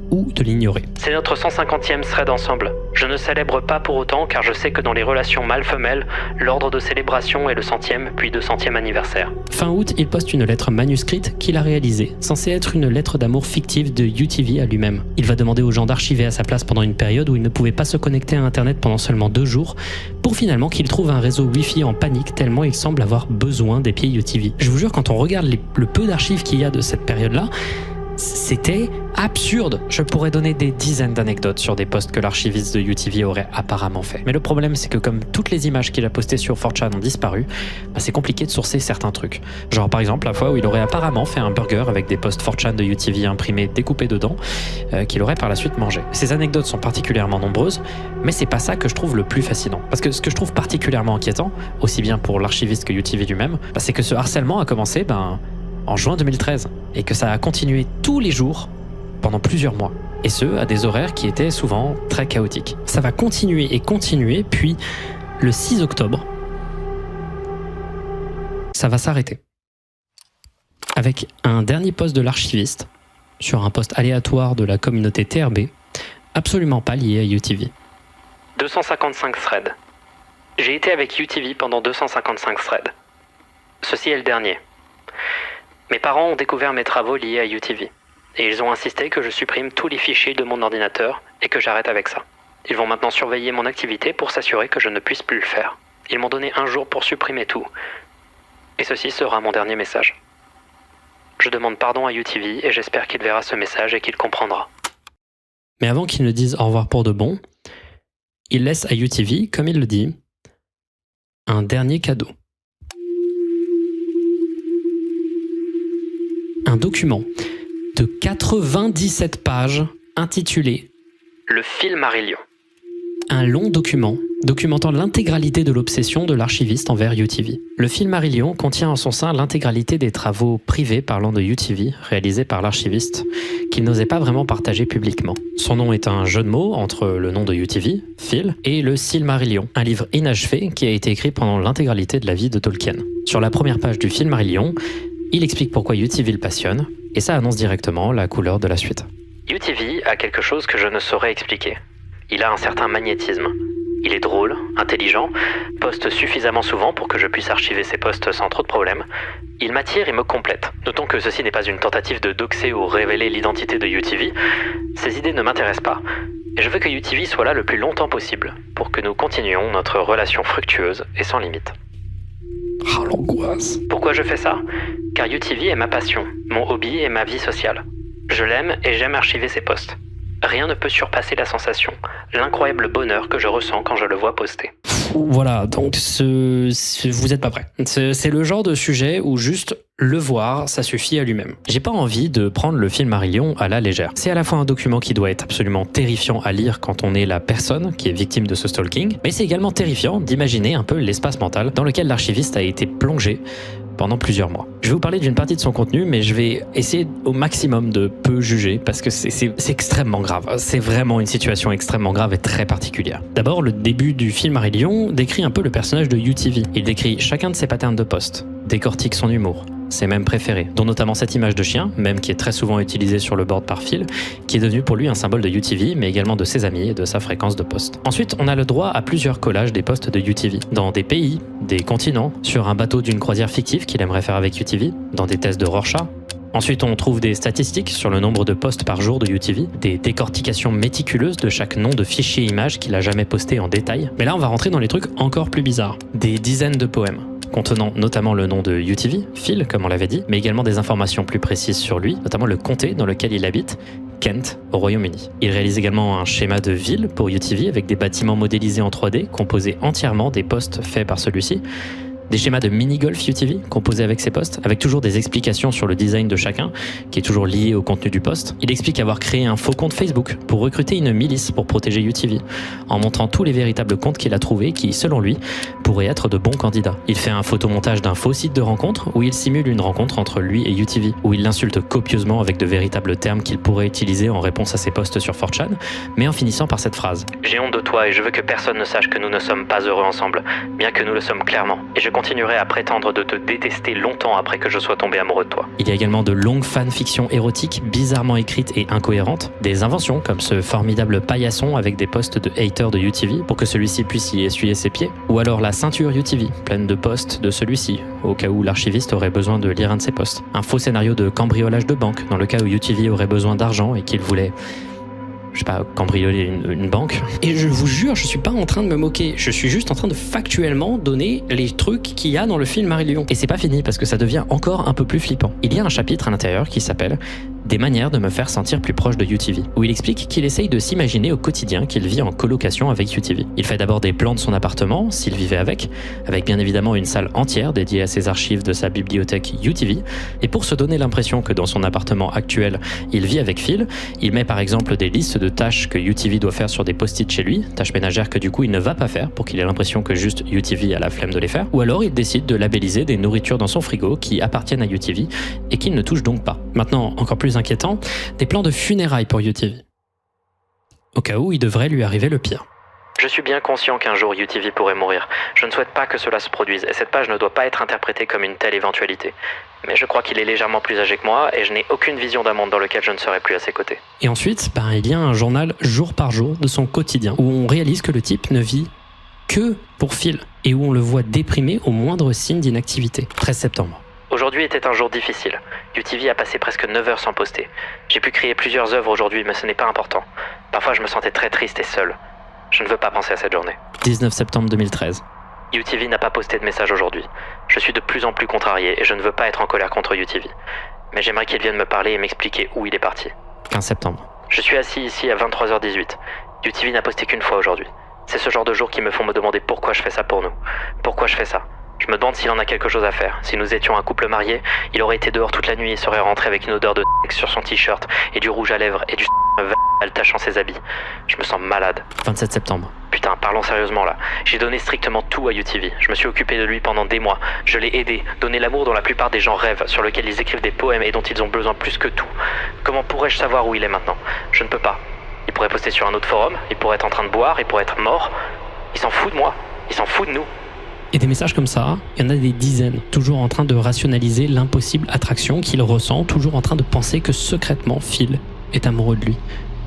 ou de l'ignorer. C'est notre 150e thread ensemble. Je ne célèbre pas pour autant car je sais que dans les relations mâle-femelle, l'ordre de célébration est le 100e puis 200e anniversaire. Fin août, il poste une lettre manuscrite qu'il a réalisée, censée être une lettre d'amour fictive de UTV à lui-même. Il va demander aux gens d'archiver à sa place pendant une période où il ne pouvait pas se connecter à Internet pendant seulement 2 jours, pour finalement qu'il trouve un réseau Wi-Fi en panique tellement il semble avoir besoin des pieds UTV. Je vous jure, quand on regarde le peu d'archives qu'il y a de cette période-là, c'était absurde. Je pourrais donner des dizaines d'anecdotes sur des posts que l'archiviste de UTV aurait apparemment fait. Mais le problème, c'est que comme toutes les images qu'il a postées sur 4chan ont disparu, c'est compliqué de sourcer certains trucs. Genre par exemple la fois où il aurait apparemment fait un burger avec des posts 4chan de UTV imprimés découpés dedans, qu'il aurait par la suite mangé. Ces anecdotes sont particulièrement nombreuses, mais c'est pas ça que je trouve le plus fascinant. Parce que ce que je trouve particulièrement inquiétant, aussi bien pour l'archiviste que UTV lui-même, c'est que ce harcèlement a commencé en juin 2013, et que ça a continué tous les jours pendant plusieurs mois, et ce, à des horaires qui étaient souvent très chaotiques. Ça va continuer et continuer, puis le 6 octobre, ça va s'arrêter. Avec un dernier post de l'archiviste, sur un post aléatoire de la communauté TRB, absolument pas lié à UTV. 255 threads. J'ai été avec UTV pendant 255 threads. Ceci est le dernier. Mes parents ont découvert mes travaux liés à UTV, et ils ont insisté que je supprime tous les fichiers de mon ordinateur et que j'arrête avec ça. Ils vont maintenant surveiller mon activité pour s'assurer que je ne puisse plus le faire. Ils m'ont donné un jour pour supprimer tout, et ceci sera mon dernier message. Je demande pardon à UTV et j'espère qu'il verra ce message et qu'il comprendra. Mais avant qu'il ne dise au revoir pour de bon, il laisse à UTV, comme il le dit, un dernier cadeau. Un document de 97 pages intitulé Le fil Marillion. Un long document documentant l'intégralité de l'obsession de l'archiviste envers UTV. Le Filmarillion contient en son sein l'intégralité des travaux privés parlant de UTV réalisés par l'archiviste, qu'il n'osait pas vraiment partager publiquement. Son nom est un jeu de mots entre le nom de UTV, Phil, et le Silmarillion, un livre inachevé qui a été écrit pendant l'intégralité de la vie de Tolkien. Sur la première page du Filmarillion, il explique pourquoi UTV le passionne, et ça annonce directement la couleur de la suite. UTV a quelque chose que je ne saurais expliquer. Il a un certain magnétisme. Il est drôle, intelligent, poste suffisamment souvent pour que je puisse archiver ses posts sans trop de problèmes. Il m'attire et me complète. Notons que ceci n'est pas une tentative de doxer ou révéler l'identité de UTV. Ces idées ne m'intéressent pas. Et je veux que UTV soit là le plus longtemps possible, pour que nous continuions notre relation fructueuse et sans limite. Ah, l'angoisse. Pourquoi je fais ça ? Car UTV est ma passion, mon hobby et ma vie sociale. Je l'aime et j'aime archiver ses posts. Rien ne peut surpasser la sensation, l'incroyable bonheur que je ressens quand je le vois poster. Voilà, donc vous êtes pas prêts. C'est le genre de sujet où juste le voir, ça suffit à lui-même. J'ai pas envie de prendre le Filmarillion à la légère. C'est à la fois un document qui doit être absolument terrifiant à lire quand on est la personne qui est victime de ce stalking, mais c'est également terrifiant d'imaginer un peu l'espace mental dans lequel l'archiviste a été plongé pendant plusieurs mois. Je vais vous parler d'une partie de son contenu, mais je vais essayer au maximum de peu juger parce que c'est extrêmement grave. C'est vraiment une situation extrêmement grave et très particulière. D'abord, le début du Filmarillion décrit un peu le personnage de UTV. Il décrit chacun de ses patterns de poste, décortique son humour, ses mèmes préférés, dont notamment cette image de chien, même qui est très souvent utilisée sur le board par Phil, qui est devenu pour lui un symbole de UTV, mais également de ses amis et de sa fréquence de poste. Ensuite, on a le droit à plusieurs collages des posts de UTV, dans des pays, des continents, sur un bateau d'une croisière fictive qu'il aimerait faire avec UTV, dans des tests de Rorschach. Ensuite, on trouve des statistiques sur le nombre de posts par jour de UTV, des décortications méticuleuses de chaque nom de fichier image qu'il a jamais posté en détail. Mais là, on va rentrer dans les trucs encore plus bizarres. Des dizaines de poèmes, contenant notamment le nom de UTV, Phil, comme on l'avait dit, mais également des informations plus précises sur lui, notamment le comté dans lequel il habite, Kent, au Royaume-Uni. Il réalise également un schéma de ville pour UTV avec des bâtiments modélisés en 3D, composés entièrement des posts faits par celui-ci, des schémas de mini-golf UTV composés avec ces posts, avec toujours des explications sur le design de chacun, qui est toujours lié au contenu du post. Il explique avoir créé un faux compte Facebook pour recruter une milice pour protéger UTV, en montrant tous les véritables comptes qu'il a trouvés qui, selon lui, pourraient être de bons candidats. Il fait un photomontage d'un faux site de rencontre où il simule une rencontre entre lui et UTV, où il l'insulte copieusement avec de véritables termes qu'il pourrait utiliser en réponse à ses posts sur 4chan, mais en finissant par cette phrase. J'ai honte de toi et je veux que personne ne sache que nous ne sommes pas heureux ensemble, bien que nous le sommes clairement. Et je continuerai à prétendre de te détester longtemps après que je sois tombé amoureux de toi. Il y a également de longues fanfictions érotiques bizarrement écrites et incohérentes, des inventions comme ce formidable paillasson avec des posts de haters de UTV pour que celui-ci puisse y essuyer ses pieds, ou alors la ceinture UTV pleine de posts de celui-ci, au cas où l'archiviste aurait besoin de lire un de ses posts. Un faux scénario de cambriolage de banque dans le cas où UTV aurait besoin d'argent et qu'il voulait cambrioler une banque. Et je vous jure, je suis pas en train de me moquer, je suis juste en train de factuellement donner les trucs qu'il y a dans le Filmarillion. Et c'est pas fini parce que ça devient encore un peu plus flippant. Il y a un chapitre à l'intérieur qui s'appelle Des manières de me faire sentir plus proche de UTV, où il explique qu'il essaye de s'imaginer au quotidien qu'il vit en colocation avec UTV. Il fait d'abord des plans de son appartement, s'il vivait avec bien évidemment une salle entière dédiée à ses archives de sa bibliothèque UTV, et pour se donner l'impression que dans son appartement actuel, il vit avec Phil, il met par exemple des listes de tâches que UTV doit faire sur des post-it chez lui, tâches ménagères que du coup il ne va pas faire pour qu'il ait l'impression que juste UTV a la flemme de les faire, ou alors il décide de labelliser des nourritures dans son frigo qui appartiennent à UTV et qu'il ne touche donc pas. Maintenant, encore plus inquiétant, des plans de funérailles pour UTV, au cas où il devrait lui arriver le pire. Je suis bien conscient qu'un jour UTV pourrait mourir. Je ne souhaite pas que cela se produise, et cette page ne doit pas être interprétée comme une telle éventualité. Mais je crois qu'il est légèrement plus âgé que moi, et je n'ai aucune vision d'un monde dans lequel je ne serai plus à ses côtés. Et ensuite, il y a un journal jour par jour de son quotidien, où on réalise que le type ne vit que pour Phil, et où on le voit déprimé au moindre signe d'inactivité. 13 septembre. Aujourd'hui était un jour difficile. UTV a passé presque 9 heures sans poster. J'ai pu créer plusieurs œuvres aujourd'hui, mais ce n'est pas important. Parfois je me sentais très triste et seul. Je ne veux pas penser à cette journée. 19 septembre 2013. UTV n'a pas posté de message aujourd'hui. Je suis de plus en plus contrarié et je ne veux pas être en colère contre UTV. Mais j'aimerais qu'il vienne me parler et m'expliquer où il est parti. 15 septembre. Je suis assis ici à 23h18. UTV n'a posté qu'une fois aujourd'hui. C'est ce genre de jours qui me font me demander pourquoi je fais ça pour nous. Pourquoi je fais ça. Je me demande s'il en a quelque chose à faire. Si nous étions un couple marié, il aurait été dehors toute la nuit et serait rentré avec une odeur de sexe sur son t-shirt et du rouge à lèvres et du Elle tachant ses habits. Je me sens malade. 27 septembre. Putain, parlons sérieusement là. J'ai donné strictement tout à UTV. Je me suis occupé de lui pendant des mois. Je l'ai aidé, donné l'amour dont la plupart des gens rêvent, sur lequel ils écrivent des poèmes et dont ils ont besoin plus que tout. Comment pourrais-je savoir où il est maintenant? Je ne peux pas. Il pourrait poster sur un autre forum, il pourrait être en train de boire, il pourrait être mort. Il s'en fout de moi. Il s'en fout de nous. Et des messages comme ça, il y en a des dizaines, toujours en train de rationaliser l'impossible attraction qu'il ressent, toujours en train de penser que secrètement Phil est amoureux de lui,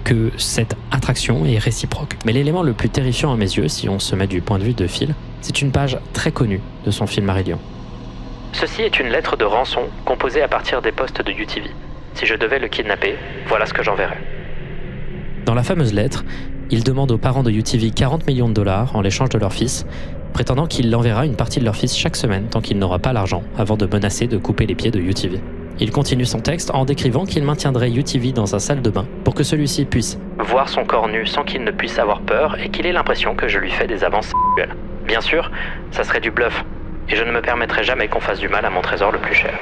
que cette attraction est réciproque. Mais l'élément le plus terrifiant à mes yeux, si on se met du point de vue de Phil, c'est une page très connue de son Filmarillion. Ceci est une lettre de rançon composée à partir des posts de UTV. Si je devais le kidnapper, voilà ce que j'enverrais. Dans la fameuse lettre, il demande aux parents de UTV 40 millions de dollars en l'échange de leur fils, prétendant qu'il enverra une partie de leur fils chaque semaine tant qu'il n'aura pas l'argent, avant de menacer de couper les pieds de UTV. Il continue son texte en décrivant qu'il maintiendrait UTV dans sa salle de bain pour que celui-ci puisse voir son corps nu sans qu'il ne puisse avoir peur et qu'il ait l'impression que je lui fais des avances sexuelles. Bien sûr, ça serait du bluff, et je ne me permettrai jamais qu'on fasse du mal à mon trésor le plus cher.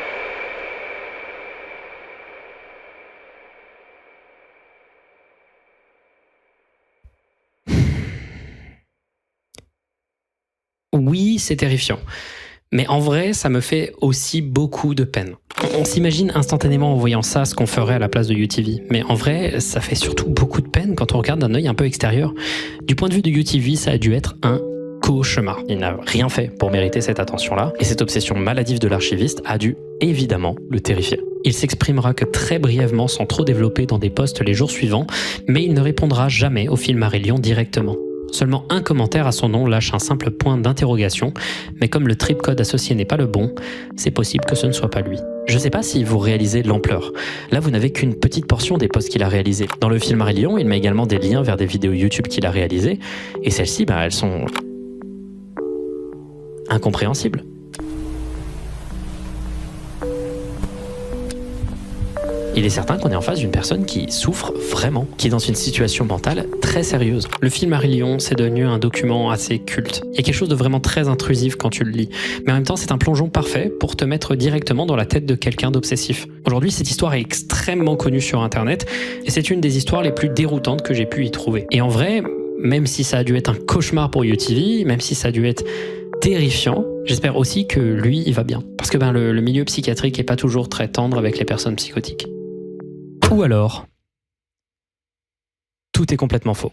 Oui, c'est terrifiant. Mais en vrai, ça me fait aussi beaucoup de peine. On s'imagine instantanément en voyant ça ce qu'on ferait à la place de UTV. Mais en vrai, ça fait surtout beaucoup de peine quand on regarde d'un œil un peu extérieur. Du point de vue de UTV, ça a dû être un cauchemar. Il n'a rien fait pour mériter cette attention-là. Et cette obsession maladive de l'archiviste a dû évidemment le terrifier. Il s'exprimera que très brièvement sans trop développer dans des posts les jours suivants, mais il ne répondra jamais au Filmarillion directement. Seulement un commentaire à son nom lâche un simple point d'interrogation, mais comme le tripcode associé n'est pas le bon, c'est possible que ce ne soit pas lui. Je sais pas si vous réalisez l'ampleur. Là, vous n'avez qu'une petite portion des posts qu'il a réalisés. Dans le Filmarillion, il met également des liens vers des vidéos YouTube qu'il a réalisées, et celles-ci, elles sont incompréhensibles. Il est certain qu'on est en face d'une personne qui souffre vraiment, qui est dans une situation mentale très sérieuse. Le Filmarillion, c'est devenu un document assez culte. Il y a quelque chose de vraiment très intrusif quand tu le lis. Mais en même temps, c'est un plongeon parfait pour te mettre directement dans la tête de quelqu'un d'obsessif. Aujourd'hui, cette histoire est extrêmement connue sur Internet, et c'est une des histoires les plus déroutantes que j'ai pu y trouver. Et en vrai, même si ça a dû être un cauchemar pour UTV, même si ça a dû être terrifiant, j'espère aussi que lui, il va bien. Parce que le milieu psychiatrique est pas toujours très tendre avec les personnes psychotiques. Ou alors, tout est complètement faux.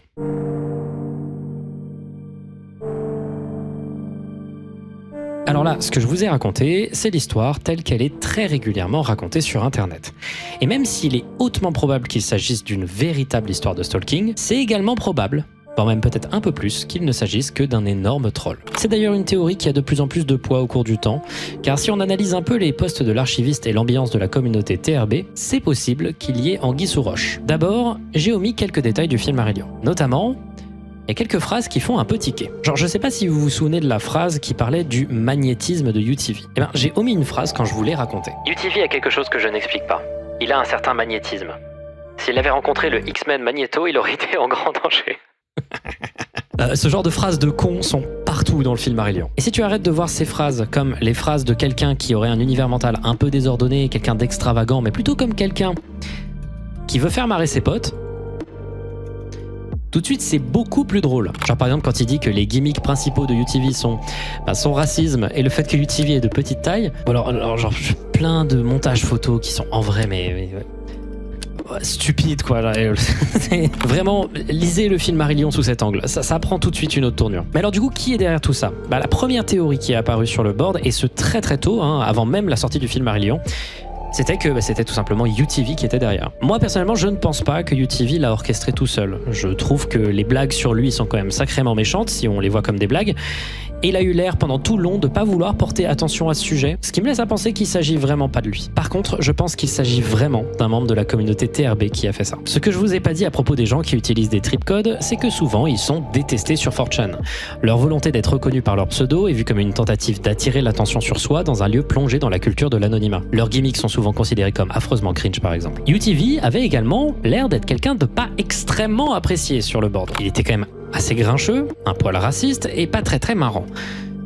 Alors là, ce que je vous ai raconté, c'est l'histoire telle qu'elle est très régulièrement racontée sur Internet. Et même s'il est hautement probable qu'il s'agisse d'une véritable histoire de stalking, c'est également probable, voire même peut-être un peu plus, qu'il ne s'agisse que d'un énorme troll. C'est d'ailleurs une théorie qui a de plus en plus de poids au cours du temps, car si on analyse un peu les posts de l'archiviste et l'ambiance de la communauté TRB, c'est possible qu'il y ait anguille sous roche. D'abord, j'ai omis quelques détails du Filmarillion. Notamment, il y a quelques phrases qui font un peu tiquer. Genre, je sais pas si vous vous souvenez de la phrase qui parlait du magnétisme de UTV. Eh ben, j'ai omis une phrase quand je voulais raconter. UTV a quelque chose que je n'explique pas. Il a un certain magnétisme. S'il avait rencontré le X-Men Magneto, il aurait été en grand danger. Ce genre de phrases de cons sont partout dans le Filmarillion. Et si tu arrêtes de voir ces phrases comme les phrases de quelqu'un qui aurait un univers mental un peu désordonné, quelqu'un d'extravagant, mais plutôt comme quelqu'un qui veut faire marrer ses potes, tout de suite c'est beaucoup plus drôle. Genre par exemple quand il dit que les gimmicks principaux de UTV sont son racisme et le fait que UTV est de petite taille, ou alors genre plein de montages photos qui sont en vrai mais stupide quoi. Vraiment, lisez le Filmarillion sous cet angle, ça prend tout de suite une autre tournure. Mais alors du coup, qui est derrière tout ça? La première théorie qui est apparue sur le board, et ce très très tôt, avant même la sortie du Filmarillion, c'était que c'était tout simplement UTV qui était derrière. Moi personnellement, je ne pense pas que UTV l'a orchestré tout seul. Je trouve que les blagues sur lui sont quand même sacrément méchantes si on les voit comme des blagues. Et il a eu l'air pendant tout le long de pas vouloir porter attention à ce sujet, ce qui me laisse à penser qu'il s'agit vraiment pas de lui. Par contre, je pense qu'il s'agit vraiment d'un membre de la communauté TRB qui a fait ça. Ce que je vous ai pas dit à propos des gens qui utilisent des tripcodes, c'est que souvent ils sont détestés sur 4chan. Leur volonté d'être reconnus par leur pseudo est vue comme une tentative d'attirer l'attention sur soi dans un lieu plongé dans la culture de l'anonymat. Leurs gimmicks sont souvent considérés comme affreusement cringe par exemple. UTV avait également l'air d'être quelqu'un de pas extrêmement apprécié sur le board. Il était quand même assez grincheux, un poil raciste et pas très marrant.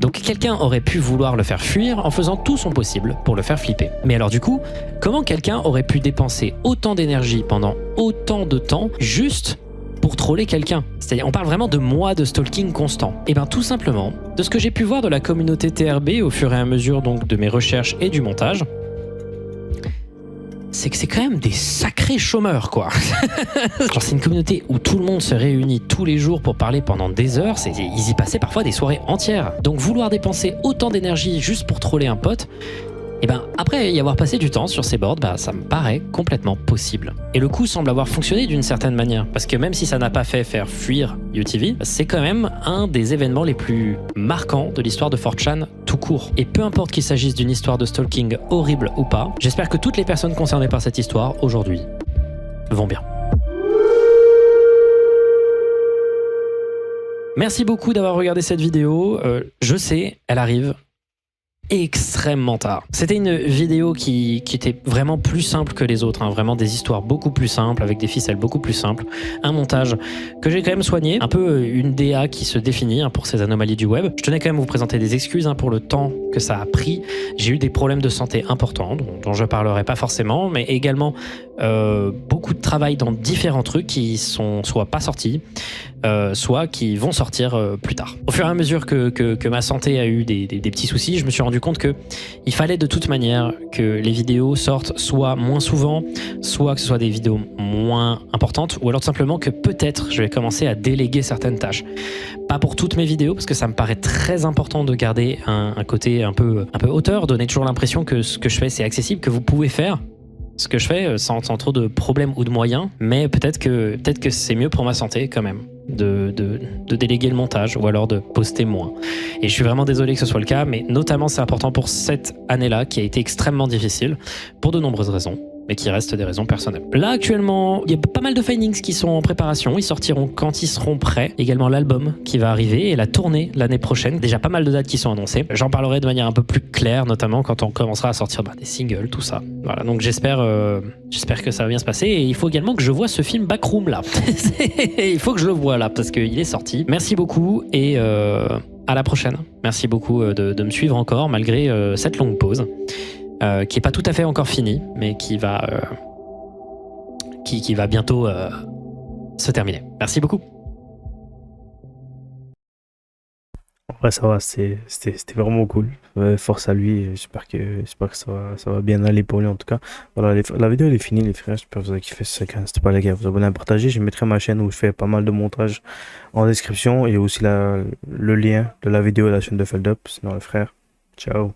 Donc quelqu'un aurait pu vouloir le faire fuir en faisant tout son possible pour le faire flipper. Mais alors du coup, comment quelqu'un aurait pu dépenser autant d'énergie pendant autant de temps juste pour troller quelqu'un? C'est-à-dire, on parle vraiment de mois de stalking constant. Et bien tout simplement, de ce que j'ai pu voir de la communauté TRB au fur et à mesure donc de mes recherches et du montage, c'est que c'est quand même des sacrés chômeurs, quoi. Genre, c'est une communauté où tout le monde se réunit tous les jours pour parler pendant des heures. Ils y passaient parfois des soirées entières. Donc, vouloir dépenser autant d'énergie juste pour troller un pote, et ben après y avoir passé du temps sur ces boards, ça me paraît complètement possible. Et le coup semble avoir fonctionné d'une certaine manière, parce que même si ça n'a pas fait faire fuir UTV, c'est quand même un des événements les plus marquants de l'histoire de 4chan tout court. Et peu importe qu'il s'agisse d'une histoire de stalking horrible ou pas, j'espère que toutes les personnes concernées par cette histoire aujourd'hui vont bien. Merci beaucoup d'avoir regardé cette vidéo. Je sais, elle arrive extrêmement tard. C'était une vidéo qui était vraiment plus simple que les autres, hein, vraiment des histoires beaucoup plus simples, avec des ficelles beaucoup plus simples, un montage que j'ai quand même soigné, un peu une DA qui se définit pour ces anomalies du web. Je tenais quand même à vous présenter des excuses pour le temps que ça a pris. J'ai eu des problèmes de santé importants, dont je parlerai pas forcément, mais également beaucoup de travail dans différents trucs qui sont soit pas sortis, soit qui vont sortir plus tard. Au fur et à mesure que ma santé a eu des petits soucis, je me suis rendu compte que il fallait de toute manière que les vidéos sortent soit moins souvent, soit que ce soit des vidéos moins importantes, ou alors tout simplement que peut-être je vais commencer à déléguer certaines tâches. Pas pour toutes mes vidéos, parce que ça me paraît très important de garder un côté un peu auteur, donner toujours l'impression que ce que je fais c'est accessible, que vous pouvez faire ce que je fais sans trop de problèmes ou de moyens, mais peut-être que c'est mieux pour ma santé quand même de déléguer le montage ou alors de poster moins. Et je suis vraiment désolé que ce soit le cas, mais notamment c'est important pour cette année-là qui a été extrêmement difficile pour de nombreuses raisons, mais qui restent des raisons personnelles. Là actuellement, il y a pas mal de findings qui sont en préparation, ils sortiront quand ils seront prêts. Également l'album qui va arriver et la tournée l'année prochaine. Déjà pas mal de dates qui sont annoncées. J'en parlerai de manière un peu plus claire, notamment quand on commencera à sortir des singles, tout ça. Voilà, donc j'espère que ça va bien se passer. Et il faut également que je vois ce film Backroom là. Il faut que je le voie là parce qu'il est sorti. Merci beaucoup et à la prochaine. Merci beaucoup de me suivre encore malgré cette longue pause. Qui est pas tout à fait encore fini, mais qui va bientôt se terminer. Merci beaucoup. Ouais, ça va, c'était vraiment cool. Force à lui, j'espère que ça va bien aller pour lui en tout cas. Voilà, la vidéo elle est finie les frères, j'espère que vous avez kiffé. C'était pas les gars, vous abonnez à partager. Je mettrai ma chaîne où je fais pas mal de montage en description et aussi le lien de la vidéo et la chaîne de Feldup. Sinon les frères, ciao.